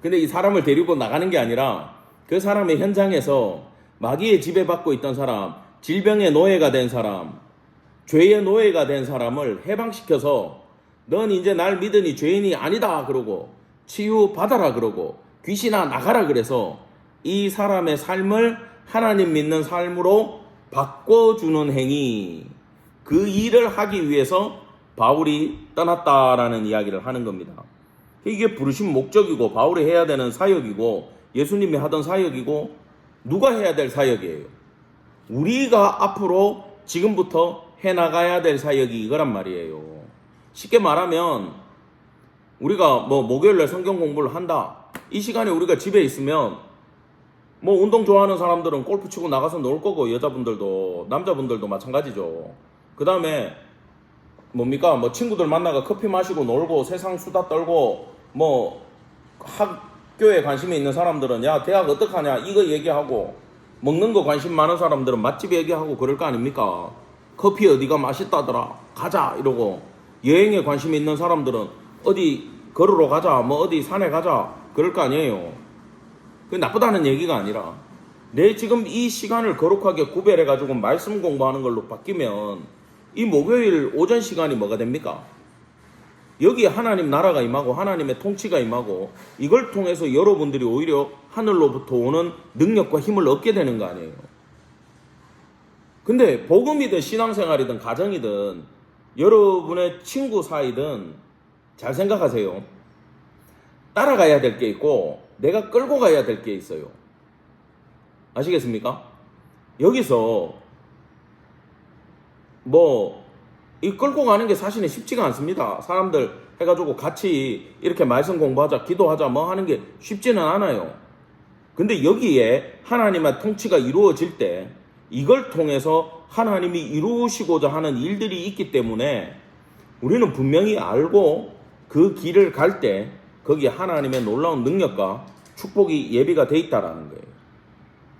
근데 이 사람을 데리고 나가는 게 아니라 그 사람의 현장에서 마귀의 지배받고 있던 사람, 질병의 노예가 된 사람, 죄의 노예가 된 사람을 해방시켜서 넌 이제 날 믿으니 죄인이 아니다 그러고 치유받아라 그러고 귀신아 나가라 그래서 이 사람의 삶을 하나님 믿는 삶으로 바꿔주는 행위, 그 일을 하기 위해서 바울이 떠났다라는 이야기를 하는 겁니다. 이게 부르신 목적이고 바울이 해야 되는 사역이고 예수님이 하던 사역이고 누가 해야 될 사역이에요. 우리가 앞으로 지금부터 해나가야 될 사역이 이거란 말이에요. 쉽게 말하면 우리가 뭐 목요일날 성경 공부를 한다. 이 시간에 우리가 집에 있으면 뭐 운동 좋아하는 사람들은 골프 치고 나가서 놀 거고, 여자분들도 남자분들도 마찬가지죠. 그 다음에 뭡니까? 뭐 친구들 만나가 커피 마시고 놀고 세상 수다 떨고, 뭐 학교에 관심이 있는 사람들은 야 대학 어떡하냐 이거 얘기하고, 먹는 거 관심 많은 사람들은 맛집 얘기하고 그럴 거 아닙니까? 커피 어디가 맛있다더라 가자 이러고, 여행에 관심이 있는 사람들은 어디 걸으러 가자 뭐 어디 산에 가자 그럴 거 아니에요. 그 나쁘다는 얘기가 아니라, 내 지금 이 시간을 거룩하게 구별해 가지고 말씀 공부하는 걸로 바뀌면 이 목요일 오전 시간이 뭐가 됩니까? 여기에 하나님 나라가 임하고 하나님의 통치가 임하고, 이걸 통해서 여러분들이 오히려 하늘로부터 오는 능력과 힘을 얻게 되는 거 아니에요. 근데 복음이든 신앙생활이든 가정이든 여러분의 친구 사이든 잘 생각하세요. 따라가야 될 게 있고 내가 끌고 가야 될 게 있어요. 아시겠습니까? 여기서 뭐 이 끌고 가는 게 사실은 쉽지가 않습니다. 사람들 해가지고 같이 이렇게 말씀 공부하자 기도하자 뭐 하는 게 쉽지는 않아요. 근데 여기에 하나님의 통치가 이루어질 때 이걸 통해서 하나님이 이루시고자 하는 일들이 있기 때문에 우리는 분명히 알고 그 길을 갈 때 거기에 하나님의 놀라운 능력과 축복이 예비가 돼 있다라는 거예요.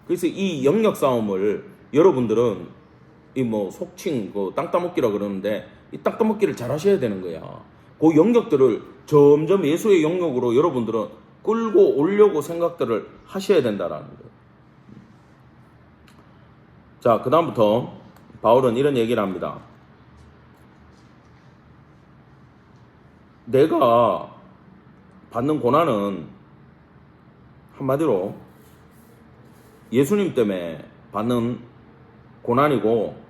그래서 이 영역 싸움을 여러분들은 이 뭐 속칭 그 땅 따먹기라 그러는데 이 땅 따먹기를 잘 하셔야 되는 거야. 그 영역들을 점점 예수의 영역으로 여러분들은 끌고 오려고 생각들을 하셔야 된다라는 거예요. 자, 그 다음부터 바울은 이런 얘기를 합니다. 내가 받는 고난은 한마디로 예수님 때문에 받는 고난이고,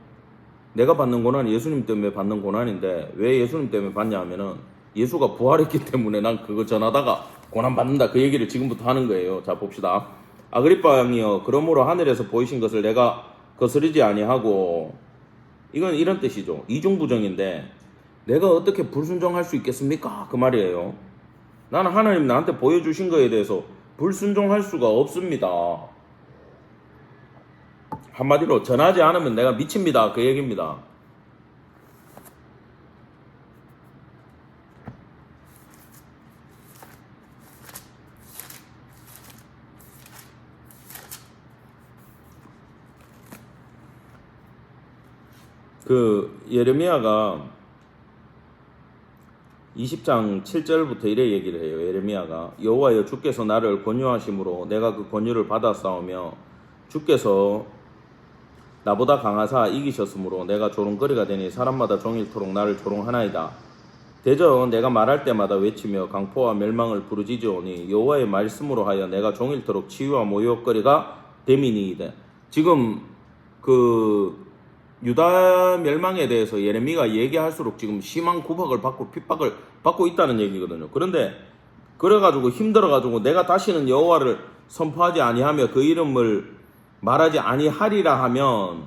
내가 받는 고난은 예수님 때문에 받는 고난인데 왜 예수님 때문에 받냐 하면은 예수가 부활했기 때문에 난 그거 전하다가 고난 받는다 그 얘기를 지금부터 하는 거예요. 자, 봅시다. 아그리빠 왕이여, 그러므로 하늘에서 보이신 것을 내가 거스르지 아니하고, 이건 이런 뜻이죠. 이중부정인데 내가 어떻게 불순종할 수 있겠습니까? 그 말이에요. 나는 하나님 나한테 보여주신 거에 대해서 불순종할 수가 없습니다. 한마디로 전하지 않으면 내가 미칩니다. 그 얘기입니다. 그 예레미야가 20장 7절부터 이래 얘기를 해요. 예레미야가 여호와여 주께서 나를 권유하심으로 내가 그 권유를 받아 싸우며 주께서 나보다 강하사 이기셨으므로 내가 조롱거리가 되니 사람마다 종일토록 나를 조롱하나이다. 대저 내가 말할 때마다 외치며 강포와 멸망을 부르짖으오니 여호와의 말씀으로 하여 내가 종일토록 치유와 모욕거리가 됨이니이다. 지금 그 유다 멸망에 대해서 예레미야가 얘기할수록 지금 심한 구박을 받고 핍박을 받고 있다는 얘기거든요. 그런데 그래가지고 힘들어가지고 내가 다시는 여호와를 선포하지 아니하며 그 이름을 말하지 아니하리라 하면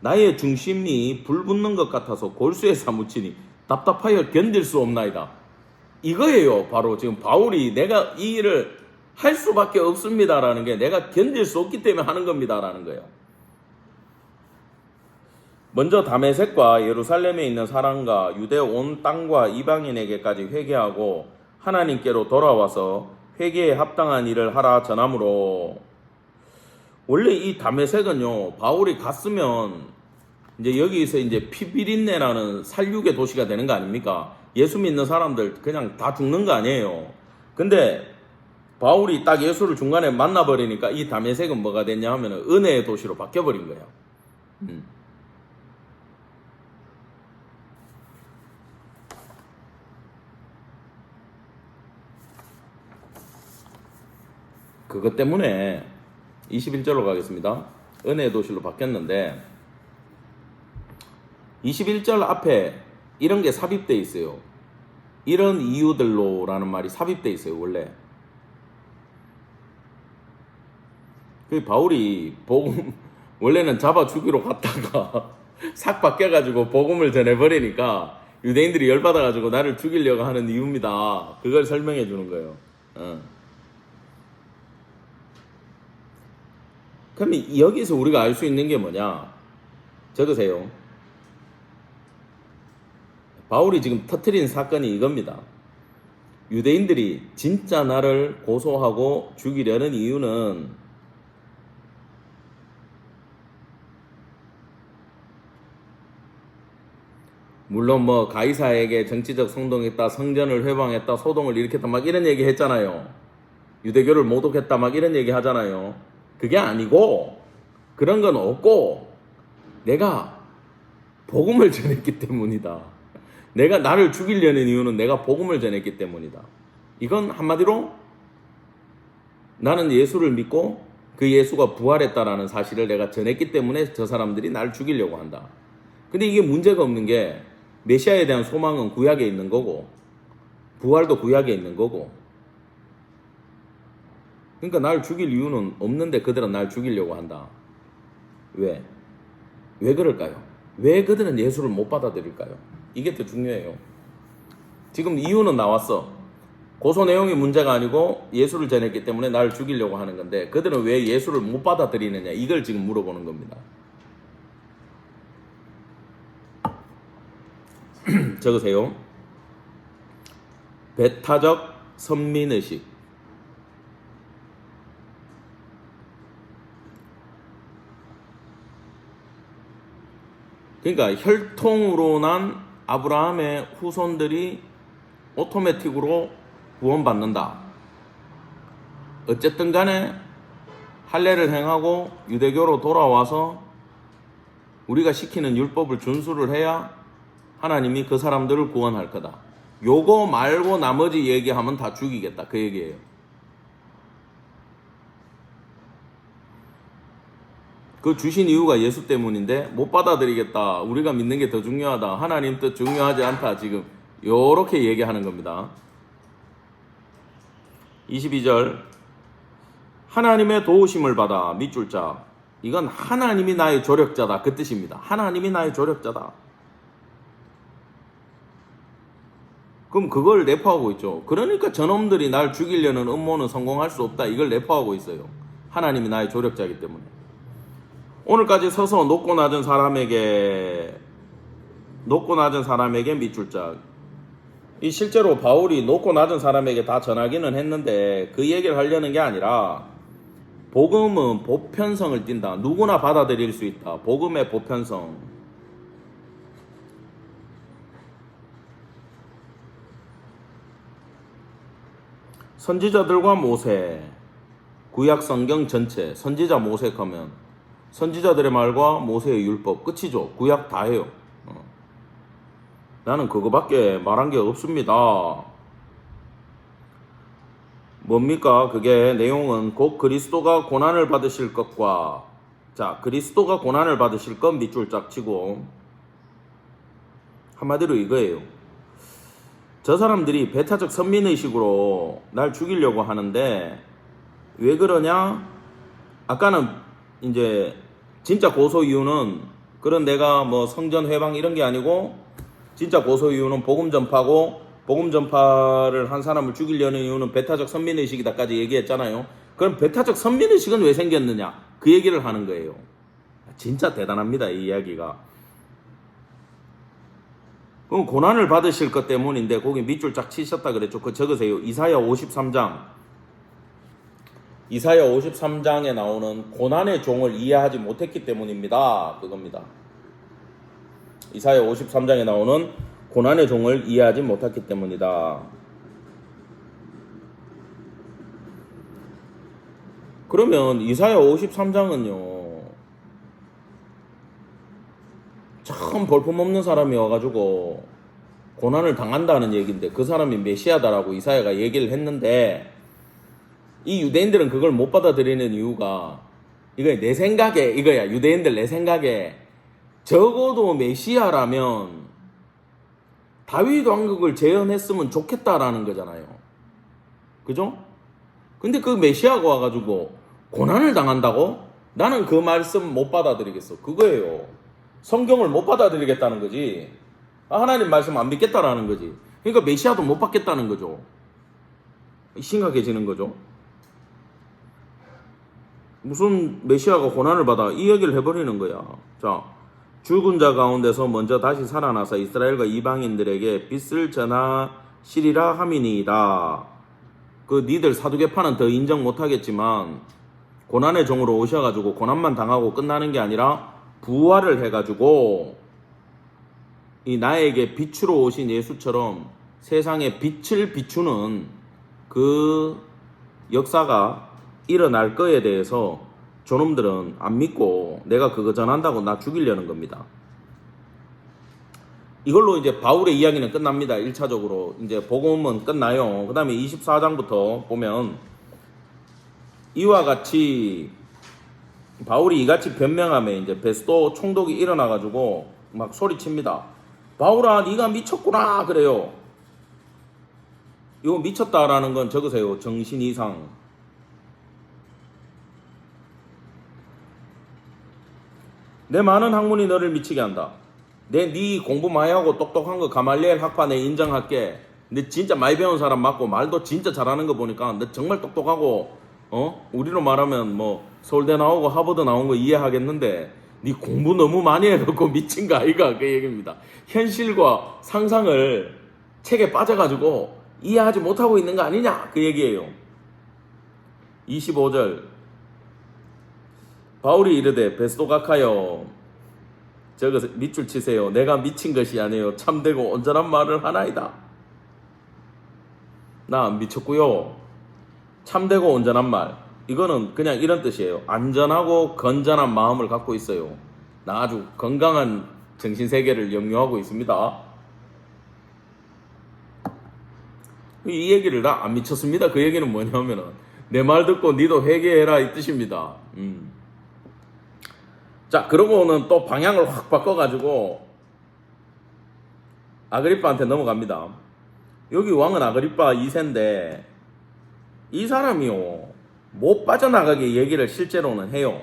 나의 중심이 불붙는 것 같아서 골수에 사무치니 답답하여 견딜 수 없나이다. 이거예요. 바로 지금 바울이 내가 이 일을 할 수밖에 없습니다라는 게 내가 견딜 수 없기 때문에 하는 겁니다라는 거예요. 먼저 다메섹과 예루살렘에 있는 사람과 유대 온 땅과 이방인에게까지 회개하고 하나님께로 돌아와서 회개에 합당한 일을 하라 전함으로. 원래 이 다메섹은요, 바울이 갔으면 이제 여기서 이제 피비린내라는 살육의 도시가 되는 거 아닙니까? 예수 믿는 사람들 그냥 다 죽는 거 아니에요. 근데 바울이 딱 예수를 중간에 만나버리니까 이 다메섹은 뭐가 됐냐 하면 은혜의 도시로 바뀌어버린 거예요. 그것 때문에 21절로 가겠습니다. 은혜의 도시로 바뀌었는데 21절 앞에 이런 게 삽입되어 있어요. 이런 이유들로라는 말이 삽입되어 있어요. 원래 그 바울이 복음 원래는 잡아 죽이러 갔다가 싹 바뀌어가지고 복음을 전해버리니까 유대인들이 열받아가지고 나를 죽이려고 하는 이유입니다. 그걸 설명해 주는 거예요. 그럼 여기서 우리가 알 수 있는 게 뭐냐? 적으세요. 바울이 지금 터뜨린 사건이 이겁니다. 유대인들이 진짜 나를 고소하고 죽이려는 이유는 물론 뭐 가이사에게 정치적 성동했다, 성전을 회방했다, 소동을 일으켰다 막 이런 얘기 했잖아요. 유대교를 모독했다 막 이런 얘기 하잖아요. 그게 아니고 그런 건 없고 내가 복음을 전했기 때문이다. 내가 나를 죽이려는 이유는 내가 복음을 전했기 때문이다. 이건 한마디로 나는 예수를 믿고 그 예수가 부활했다라는 사실을 내가 전했기 때문에 저 사람들이 나를 죽이려고 한다. 근데 이게 문제가 없는 게 메시아에 대한 소망은 구약에 있는 거고 부활도 구약에 있는 거고 그러니까 날 죽일 이유는 없는데 그들은 날 죽이려고 한다. 왜? 왜 그럴까요? 왜 그들은 예수를 못 받아들일까요? 이게 더 중요해요. 지금 이유는 나왔어. 고소 내용이 문제가 아니고 예수를 전했기 때문에 날 죽이려고 하는 건데 그들은 왜 예수를 못 받아들이느냐 이걸 지금 물어보는 겁니다. 적으세요. 배타적 선민의식. 그러니까 혈통으로 난 아브라함의 후손들이 오토매틱으로 구원받는다. 어쨌든 간에 할례를 행하고 유대교로 돌아와서 우리가 시키는 율법을 준수를 해야 하나님이 그 사람들을 구원할 거다. 요거 말고 나머지 얘기하면 다 죽이겠다. 그 얘기예요. 그 주신 이유가 예수 때문인데 못 받아들이겠다. 우리가 믿는 게 더 중요하다. 하나님 뜻 중요하지 않다. 지금 요렇게 얘기하는 겁니다. 22절 하나님의 도우심을 받아 밑줄 자. 이건 하나님이 나의 조력자다. 그 뜻입니다. 하나님이 나의 조력자다. 그럼 그걸 내포하고 있죠. 그러니까 저놈들이 날 죽이려는 음모는 성공할 수 없다. 이걸 내포하고 있어요. 하나님이 나의 조력자이기 때문에. 오늘까지 서서 높고 낮은 사람에게 밑줄 자. 이 실제로 바울이 높고 낮은 사람에게 다 전하기는 했는데 그 얘기를 하려는 게 아니라 복음은 보편성을 띈다. 누구나 받아들일 수 있다. 복음의 보편성. 선지자들과 모세, 구약 성경 전체, 선지자 모색하면 선지자들의 말과 모세의 율법 끝이죠. 구약 다 해요. 나는 그거밖에 말한 게 없습니다. 뭡니까? 그게 내용은 곧 그리스도가 고난을 받으실 것과 자, 그리스도가 고난을 받으실 것 밑줄 짝 치고 한마디로 이거예요. 저 사람들이 배타적 선민의식으로 날 죽이려고 하는데 왜 그러냐? 아까는 이제 진짜 고소 이유는 그런 내가 뭐 성전 회방 이런 게 아니고 진짜 고소 이유는 복음 전파고 복음 전파를 한 사람을 죽이려는 이유는 배타적 선민의식이다까지 얘기했잖아요. 그럼 배타적 선민의식은 왜 생겼느냐? 그 얘기를 하는 거예요. 진짜 대단합니다. 이 이야기가. 그럼 고난을 받으실 것 때문인데 거기 밑줄 쫙 치셨다 그랬죠. 그거 적으세요. 이사야 53장에 나오는 고난의 종을 이해하지 못했기 때문입니다. 그겁니다. 이사야 53장에 나오는 고난의 종을 이해하지 못했기 때문이다. 그러면 이사야 53장은요. 참 볼품없는 사람이 와가지고 고난을 당한다는 얘기인데 그 사람이 메시아다라고 이사야가 얘기를 했는데 이 유대인들은 그걸 못 받아들이는 이유가 이거야. 내 생각에 이거야. 유대인들 내 생각에 적어도 메시아라면 다윗 왕국을 재현했으면 좋겠다라는 거잖아요. 그죠? 근데 그 메시아가 와가지고 고난을 당한다고? 나는 그 말씀 못 받아들이겠어. 그거예요. 성경을 못 받아들이겠다는 거지. 하나님 말씀 안 믿겠다라는 거지. 그러니까 메시아도 못 받겠다는 거죠. 심각해지는 거죠. 무슨 메시아가 고난을 받아 이 얘기를 해버리는 거야. 자, 죽은 자 가운데서 먼저 다시 살아나서 이스라엘과 이방인들에게 빛을 전하시리라 함이니이다. 그 니들 사두개파는 더 인정 못하겠지만 고난의 종으로 오셔가지고 고난만 당하고 끝나는 게 아니라 부활을 해가지고 이 나에게 빛으로 오신 예수처럼 세상에 빛을 비추는 그 역사가 일어날 거에 대해서 저놈들은 안 믿고 내가 그거 전한다고 나 죽이려는 겁니다. 이걸로 이제 바울의 이야기는 끝납니다. 1차적으로 이제 복음은 끝나요. 그 다음에 24장부터 보면 이와 같이 바울이 이같이 변명함에 이제 베스도 총독이 일어나가지고 막 소리칩니다. 바울아, 네가 미쳤구나 그래요. 이거 미쳤다라는 건 적으세요. 정신 이상. 내 많은 학문이 너를 미치게 한다. 네 공부 많이 하고 똑똑한 거 가말리엘 학파 내 인정할게. 너 진짜 많이 배운 사람 맞고 말도 진짜 잘하는 거 보니까 너 정말 똑똑하고 우리로 말하면 뭐 서울대 나오고 하버드 나온 거 이해하겠는데 네 공부 너무 많이 해갖고 미친 거 아이가 그 얘기입니다. 현실과 상상을 책에 빠져가지고 이해하지 못하고 있는 거 아니냐 그 얘기예요. 25절 바울이 이르되 베스도 각하여 저거 밑줄 치세요. 내가 미친 것이 아니에요. 참되고 온전한 말을 하나이다. 나 안 미쳤고요. 참되고 온전한 말 이거는 그냥 이런 뜻이에요. 안전하고 건전한 마음을 갖고 있어요. 나 아주 건강한 정신세계를 영유하고 있습니다. 이 얘기를 나 안 미쳤습니다. 그 얘기는 뭐냐면은 내 말 듣고 니도 회개해라 이 뜻입니다. 자, 그러고는 또 방향을 확 바꿔가지고 아그리빠한테 넘어갑니다. 여기 왕은 아그리빠 2세인데 이 사람이요 못 빠져나가게 얘기를 실제로는 해요.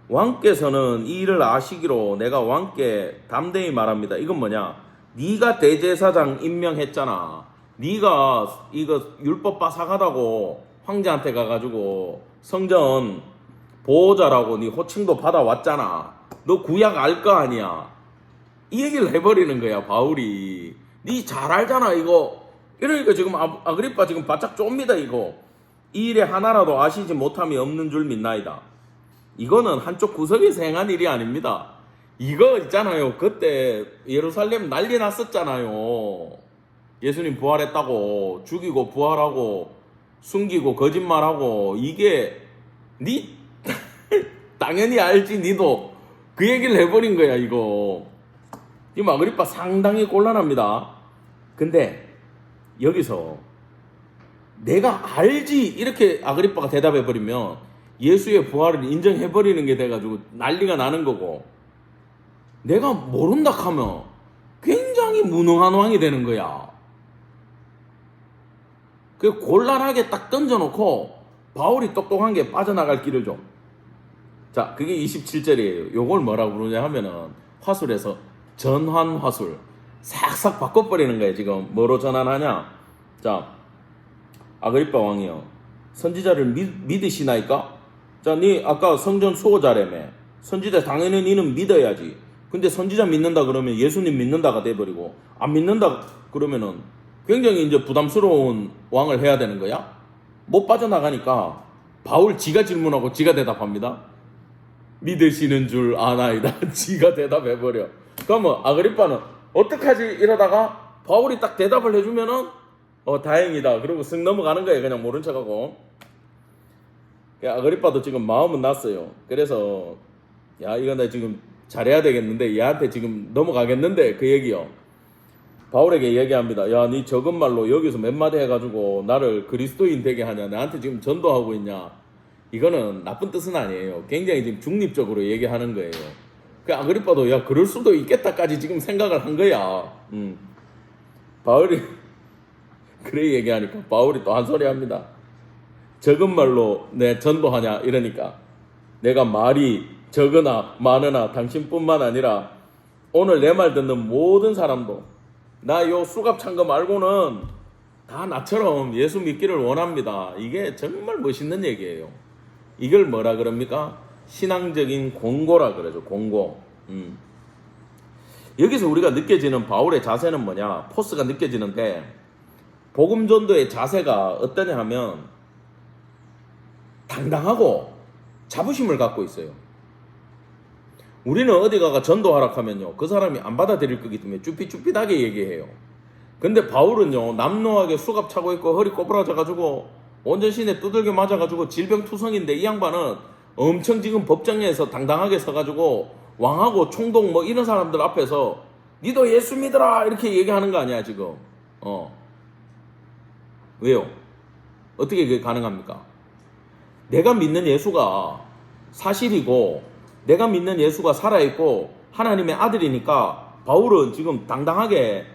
왕께서는 이 일을 아시기로 내가 왕께 담대히 말합니다. 이건 뭐냐? 네가 대제사장 임명했잖아. 네가 이거 율법 빠삭하다고 황제한테 가가지고 성전 보호자라고 네 호칭도 받아왔잖아. 너 구약 알 거 아니야. 이 얘기를 해버리는 거야 바울이. 네 잘 알잖아 이거. 이러니까 지금 아그리빠 지금 바짝 쫭니다 이거. 이 일에 하나라도 아시지 못함이 없는 줄 믿나이다. 이거는 한쪽 구석에서 행한 일이 아닙니다. 이거 있잖아요. 그때 예루살렘 난리 났었잖아요. 예수님 부활했다고 죽이고 부활하고 숨기고 거짓말하고 이게 니 당연히 알지 니도 그 얘기를 해버린 거야 이거. 지금 아그리빠 상당히 곤란합니다. 근데 여기서 내가 알지 이렇게 아그리빠가 대답해버리면 예수의 부활을 인정해버리는 게 돼가지고 난리가 나는 거고 내가 모른다 하면 굉장히 무능한 왕이 되는 거야. 그 곤란하게 딱 던져놓고 바울이 똑똑한 게 빠져나갈 길을 좀. 자, 그게 27절이에요. 요걸 뭐라고 그러냐 하면은 화술에서 전환 화술. 싹싹 바꿔버리는 거예요. 지금 뭐로 전환하냐? 자, 아그리빠 왕이요. 선지자를 믿으시나이까? 자, 니 아까 성전 수호자라며. 선지자 당연히 니는 믿어야지. 근데 선지자 믿는다 그러면 예수님 믿는다가 돼버리고 안 믿는다 그러면은 굉장히 이제 부담스러운 왕을 해야 되는 거야? 못 빠져나가니까 바울 지가 질문하고 지가 대답합니다. 믿으시는 줄 아나이다. 지가 대답해버려. 그러면 아그리빠는 어떡하지 이러다가 바울이 딱 대답을 해주면은 다행이다. 그리고 쓱 넘어가는 거예요. 그냥 모른 척하고. 아그리빠도 지금 마음은 났어요. 그래서 야 이거 나 지금 잘해야 되겠는데 얘한테 지금 넘어가겠는데 그 얘기요. 바울에게 얘기합니다. 야, 니 적은 말로 여기서 몇 마디 해가지고 나를 그리스도인 되게 하냐? 나한테 지금 전도하고 있냐? 이거는 나쁜 뜻은 아니에요. 굉장히 지금 중립적으로 얘기하는 거예요. 그 아그리빠도 야 그럴 수도 있겠다까지 지금 생각을 한 거야. 바울이 그래 얘기하니까 바울이 또 한 소리 합니다. 적은 말로 내 전도하냐? 이러니까 내가 말이 적으나 많으나 당신뿐만 아니라 오늘 내 말 듣는 모든 사람도 나 요 수갑 찬 거 말고는 다 나처럼 예수 믿기를 원합니다. 이게 정말 멋있는 얘기예요. 이걸 뭐라 그럽니까? 신앙적인 공고라 그러죠. 공고. 여기서 우리가 느껴지는 바울의 자세는 뭐냐? 포스가 느껴지는데 복음 전도의 자세가 어떠냐 하면 당당하고 자부심을 갖고 있어요. 우리는 어디 가가 전도하라 하면요, 그 사람이 안 받아들일 거기 때문에 쭈삣쭈삣하게 얘기해요. 근데 바울은요, 남노하게 수갑 차고 있고 허리 꼬부라져가지고 온전신에 두들겨 맞아가지고 질병투성인데, 이 양반은 엄청 지금 법정에서 당당하게 서가지고 왕하고 총독 뭐 이런 사람들 앞에서 니도 예수 믿어라 이렇게 얘기하는 거 아니야 지금. 왜요? 어떻게 그게 가능합니까? 내가 믿는 예수가 사실이고 내가 믿는 예수가 살아있고 하나님의 아들이니까 바울은 지금 당당하게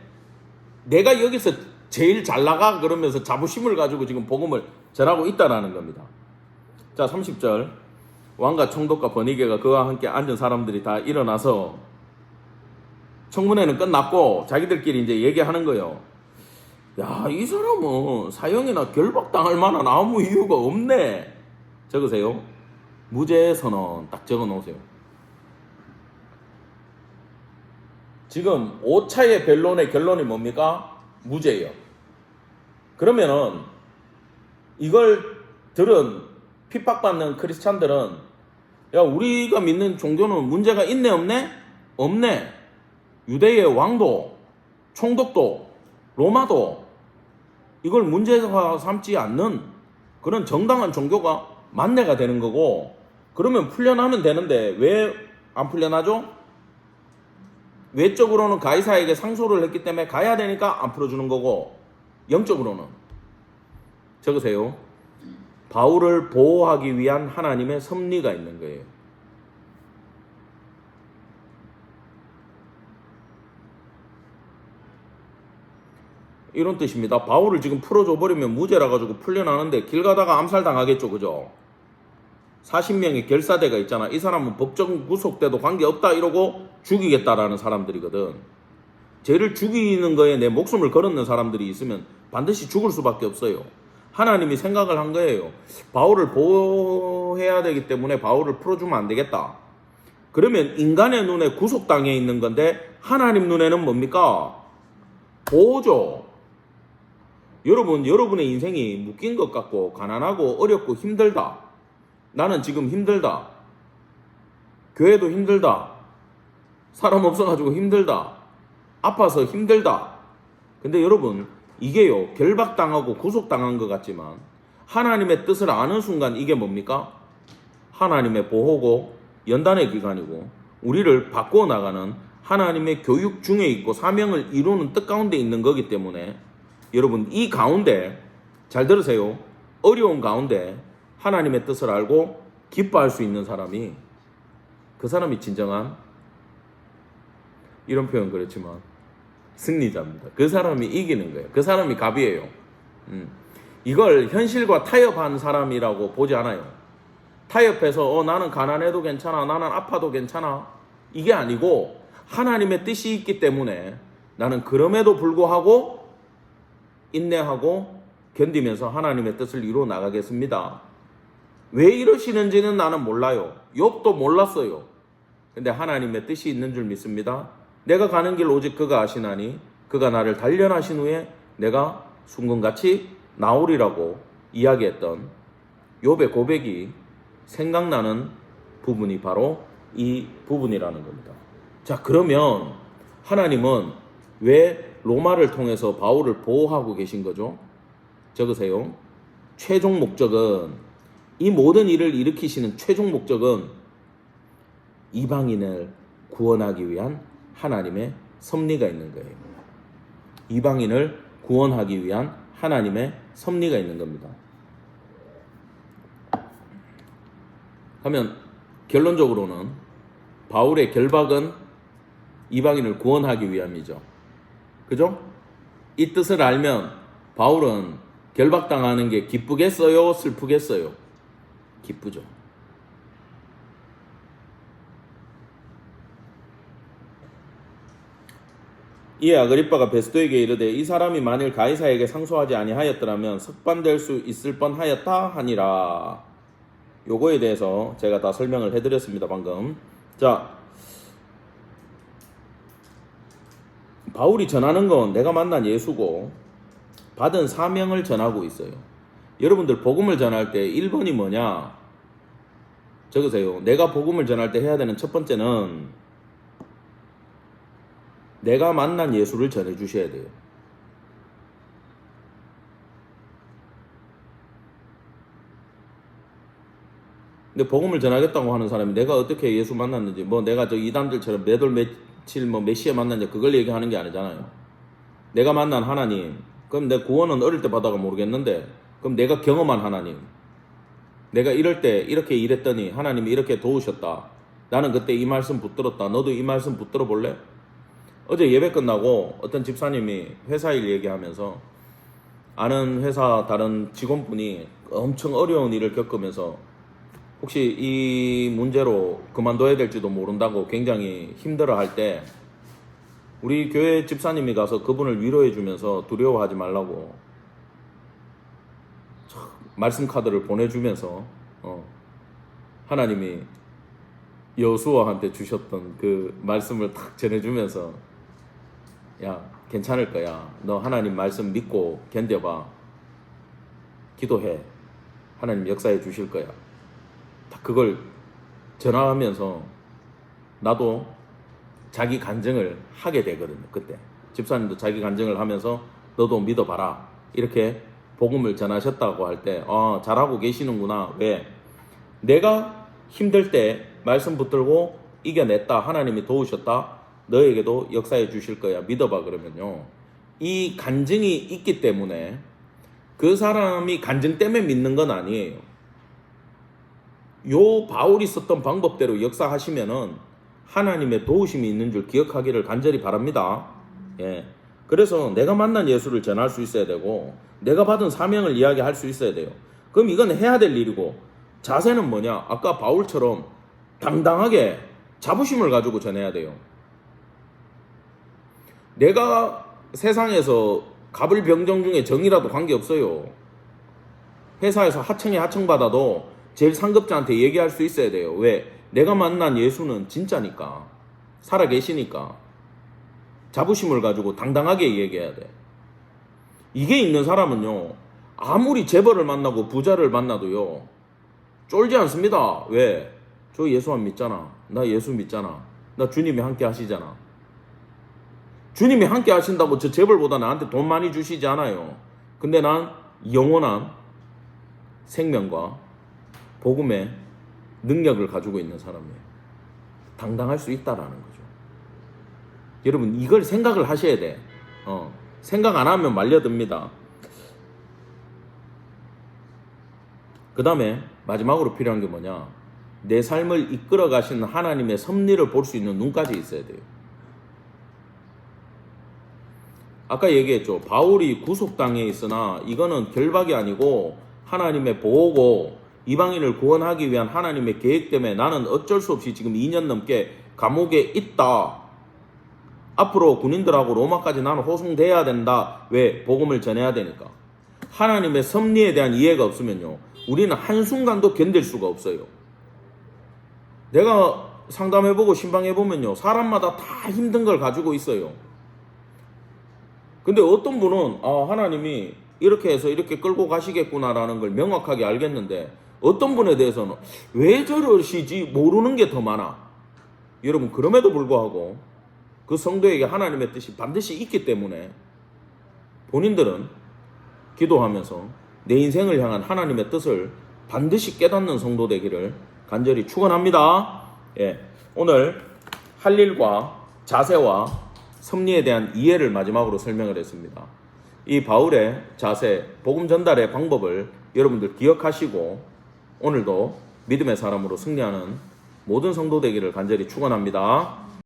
내가 여기서 제일 잘 나가 그러면서 자부심을 가지고 지금 복음을 전하고 있다라는 겁니다. 자, 30절. 왕과 총독과 번이게가 그와 함께 앉은 사람들이 다 일어나서 청문회는 끝났고 자기들끼리 이제 얘기하는 거예요. 야, 이 사람은 사형이나 결박당할 만한 아무 이유가 없네. 적으세요. 무죄 선언 딱 적어 놓으세요. 지금 5차의 변론의 결론이 뭡니까? 무죄예요. 그러면은 이걸 들은 핍박받는 크리스찬들은 야, 우리가 믿는 종교는 문제가 있네 없네? 없네. 유대의 왕도 총독도 로마도 이걸 문제화 삼지 않는 그런 정당한 종교가 만내가 되는 거고, 그러면 풀려나면 되는데 왜 안 풀려나죠? 외적으로는 가이사에게 상소를 했기 때문에 가야 되니까 안 풀어주는 거고, 영적으로는 적으세요. 바울을 보호하기 위한 하나님의 섭리가 있는 거예요. 이런 뜻입니다. 바울을 지금 풀어줘 버리면 무죄라 가지고 풀려나는데 길 가다가 암살당하겠죠. 그죠? 40명의 결사대가 있잖아. 이 사람은 법정 구속돼도 관계없다 이러고 죽이겠다라는 사람들이거든. 쟤를 죽이는 거에 내 목숨을 걸었는 사람들이 있으면 반드시 죽을 수밖에 없어요. 하나님이 생각을 한 거예요. 바울을 보호해야 되기 때문에 바울을 풀어주면 안 되겠다. 그러면 인간의 눈에 구속당해 있는 건데 하나님 눈에는 뭡니까? 보호죠. 여러분, 여러분의 인생이 묶인 것 같고 가난하고 어렵고 힘들다. 나는 지금 힘들다. 교회도 힘들다. 사람 없어가지고 힘들다. 아파서 힘들다. 근데 여러분, 이게요, 결박당하고 구속당한 것 같지만 하나님의 뜻을 아는 순간 이게 뭡니까? 하나님의 보호고 연단의 기간이고 우리를 바꾸어 나가는 하나님의 교육 중에 있고 사명을 이루는 뜻 가운데 있는 거기 때문에 여러분, 이 가운데 잘 들으세요. 어려운 가운데 하나님의 뜻을 알고 기뻐할 수 있는 사람이, 그 사람이 진정한, 이런 표현 그렇지만 승리자입니다. 그 사람이 이기는 거예요. 그 사람이 갑이에요. 이걸 현실과 타협한 사람이라고 보지 않아요. 타협해서 나는 가난해도 괜찮아, 나는 아파도 괜찮아, 이게 아니고 하나님의 뜻이 있기 때문에 나는 그럼에도 불구하고 인내하고 견디면서 하나님의 뜻을 이루어 나가겠습니다. 왜 이러시는지는 나는 몰라요. 욥도 몰랐어요. 근데 하나님의 뜻이 있는 줄 믿습니다. 내가 가는 길 오직 그가 아시나니 그가 나를 단련하신 후에 내가 순금같이 나오리라고 이야기했던 욥의 고백이 생각나는 부분이 바로 이 부분이라는 겁니다. 자, 그러면 하나님은 왜 로마를 통해서 바울을 보호하고 계신 거죠? 적으세요. 최종 목적은, 이 모든 일을 일으키시는 최종 목적은 이방인을 구원하기 위한 하나님의 섭리가 있는 거예요. 이방인을 구원하기 위한 하나님의 섭리가 있는 겁니다. 하면 결론적으로는 바울의 결박은 이방인을 구원하기 위함이죠. 그죠? 이 뜻을 알면 바울은 결박당하는 게 기쁘겠어요? 슬프겠어요? 기쁘죠. 이에 아그리빠가 베스도에게 이르되 이 사람이 만일 가이사에게 상소하지 아니하였더라면 석방될 수 있을 뻔하였다 하니라. 요거에 대해서 제가 다 설명을 해드렸습니다, 방금. 자, 바울이 전하는 건 내가 만난 예수고 받은 사명을 전하고 있어요. 여러분들 복음을 전할 때 1번이 뭐냐? 적으세요. 내가 복음을 전할 때 해야 되는 첫 번째는 내가 만난 예수를 전해 주셔야 돼요. 근데 복음을 전하겠다고 하는 사람이 내가 어떻게 예수 만났는지, 뭐 내가 저 이단들처럼 몇 월 며칠 뭐 몇 시에 만났는지 그걸 얘기하는 게 아니잖아요. 내가 만난 하나님, 그럼 내 구원은 어릴 때 받아가 모르겠는데, 그럼 내가 경험한 하나님, 내가 이럴 때 이렇게 일했더니 하나님이 이렇게 도우셨다, 나는 그때 이 말씀 붙들었다, 너도 이 말씀 붙들어 볼래? 어제 예배 끝나고 어떤 집사님이 회사 일 얘기하면서 아는 회사 다른 직원분이 엄청 어려운 일을 겪으면서 혹시 이 문제로 그만둬야 될지도 모른다고 굉장히 힘들어할 때 우리 교회 집사님이 가서 그분을 위로해 주면서 두려워하지 말라고 말씀 카드를 보내주면서 하나님이 여호수아한테 주셨던 그 말씀을 탁 전해주면서 야, 괜찮을 거야, 너 하나님 말씀 믿고 견뎌봐, 기도해, 하나님 역사해 주실 거야, 딱 그걸 전화하면서 나도 자기 간증을 하게 되거든요. 그때 집사님도 자기 간증을 하면서 너도 믿어봐라 이렇게 복음을 전하셨다고 할 때 잘하고 계시는구나. 왜? 내가 힘들 때 말씀 붙들고 이겨냈다, 하나님이 도우셨다, 너에게도 역사해 주실 거야, 믿어봐. 그러면요, 이 간증이 있기 때문에 그 사람이 간증 때문에 믿는 건 아니에요. 요 바울이 썼던 방법대로 역사하시면은 하나님의 도우심이 있는 줄 기억하기를 간절히 바랍니다. 예. 그래서 내가 만난 예수를 전할 수 있어야 되고 내가 받은 사명을 이야기할 수 있어야 돼요. 그럼 이건 해야 될 일이고, 자세는 뭐냐? 아까 바울처럼 당당하게 자부심을 가지고 전해야 돼요. 내가 세상에서 갑을병정 중에 정이라도 관계없어요. 회사에서 하청에 하청받아도 제일 상급자한테 얘기할 수 있어야 돼요. 왜? 내가 만난 예수는 진짜니까, 살아계시니까. 자부심을 가지고 당당하게 얘기해야 돼. 이게 있는 사람은요, 아무리 재벌을 만나고 부자를 만나도요 쫄지 않습니다. 왜? 저 예수 안 믿잖아, 나 예수 믿잖아, 나 주님이 함께 하시잖아. 주님이 함께 하신다고 저 재벌보다 나한테 돈 많이 주시지 않아요. 근데 난 영원한 생명과 복음의 능력을 가지고 있는 사람이에요. 당당할 수 있다라는 거죠. 여러분, 이걸 생각을 하셔야 돼. 생각 안 하면 말려듭니다. 그 다음에 마지막으로 필요한 게 뭐냐? 내 삶을 이끌어 가시는 하나님의 섭리를 볼 수 있는 눈까지 있어야 돼요. 아까 얘기했죠. 바울이 구속당해 있으나 이거는 결박이 아니고 하나님의 보호고 이방인을 구원하기 위한 하나님의 계획 때문에 나는 어쩔 수 없이 지금 2년 넘게 감옥에 있다. 앞으로 군인들하고 로마까지 나는 호송돼야 된다. 왜? 복음을 전해야 되니까. 하나님의 섭리에 대한 이해가 없으면요, 우리는 한순간도 견딜 수가 없어요. 내가 상담해보고 신방해보면요, 사람마다 다 힘든 걸 가지고 있어요. 근데 어떤 분은 하나님이 이렇게 해서 이렇게 끌고 가시겠구나라는 걸 명확하게 알겠는데, 어떤 분에 대해서는 왜 저러시지 모르는 게 더 많아. 여러분, 그럼에도 불구하고 그 성도에게 하나님의 뜻이 반드시 있기 때문에 본인들은 기도하면서 내 인생을 향한 하나님의 뜻을 반드시 깨닫는 성도 되기를 간절히 축원합니다. 예, 오늘 할 일과 자세와 섭리에 대한 이해를 마지막으로 설명을 했습니다. 이 바울의 자세, 복음 전달의 방법을 여러분들 기억하시고 오늘도 믿음의 사람으로 승리하는 모든 성도 되기를 간절히 축원합니다.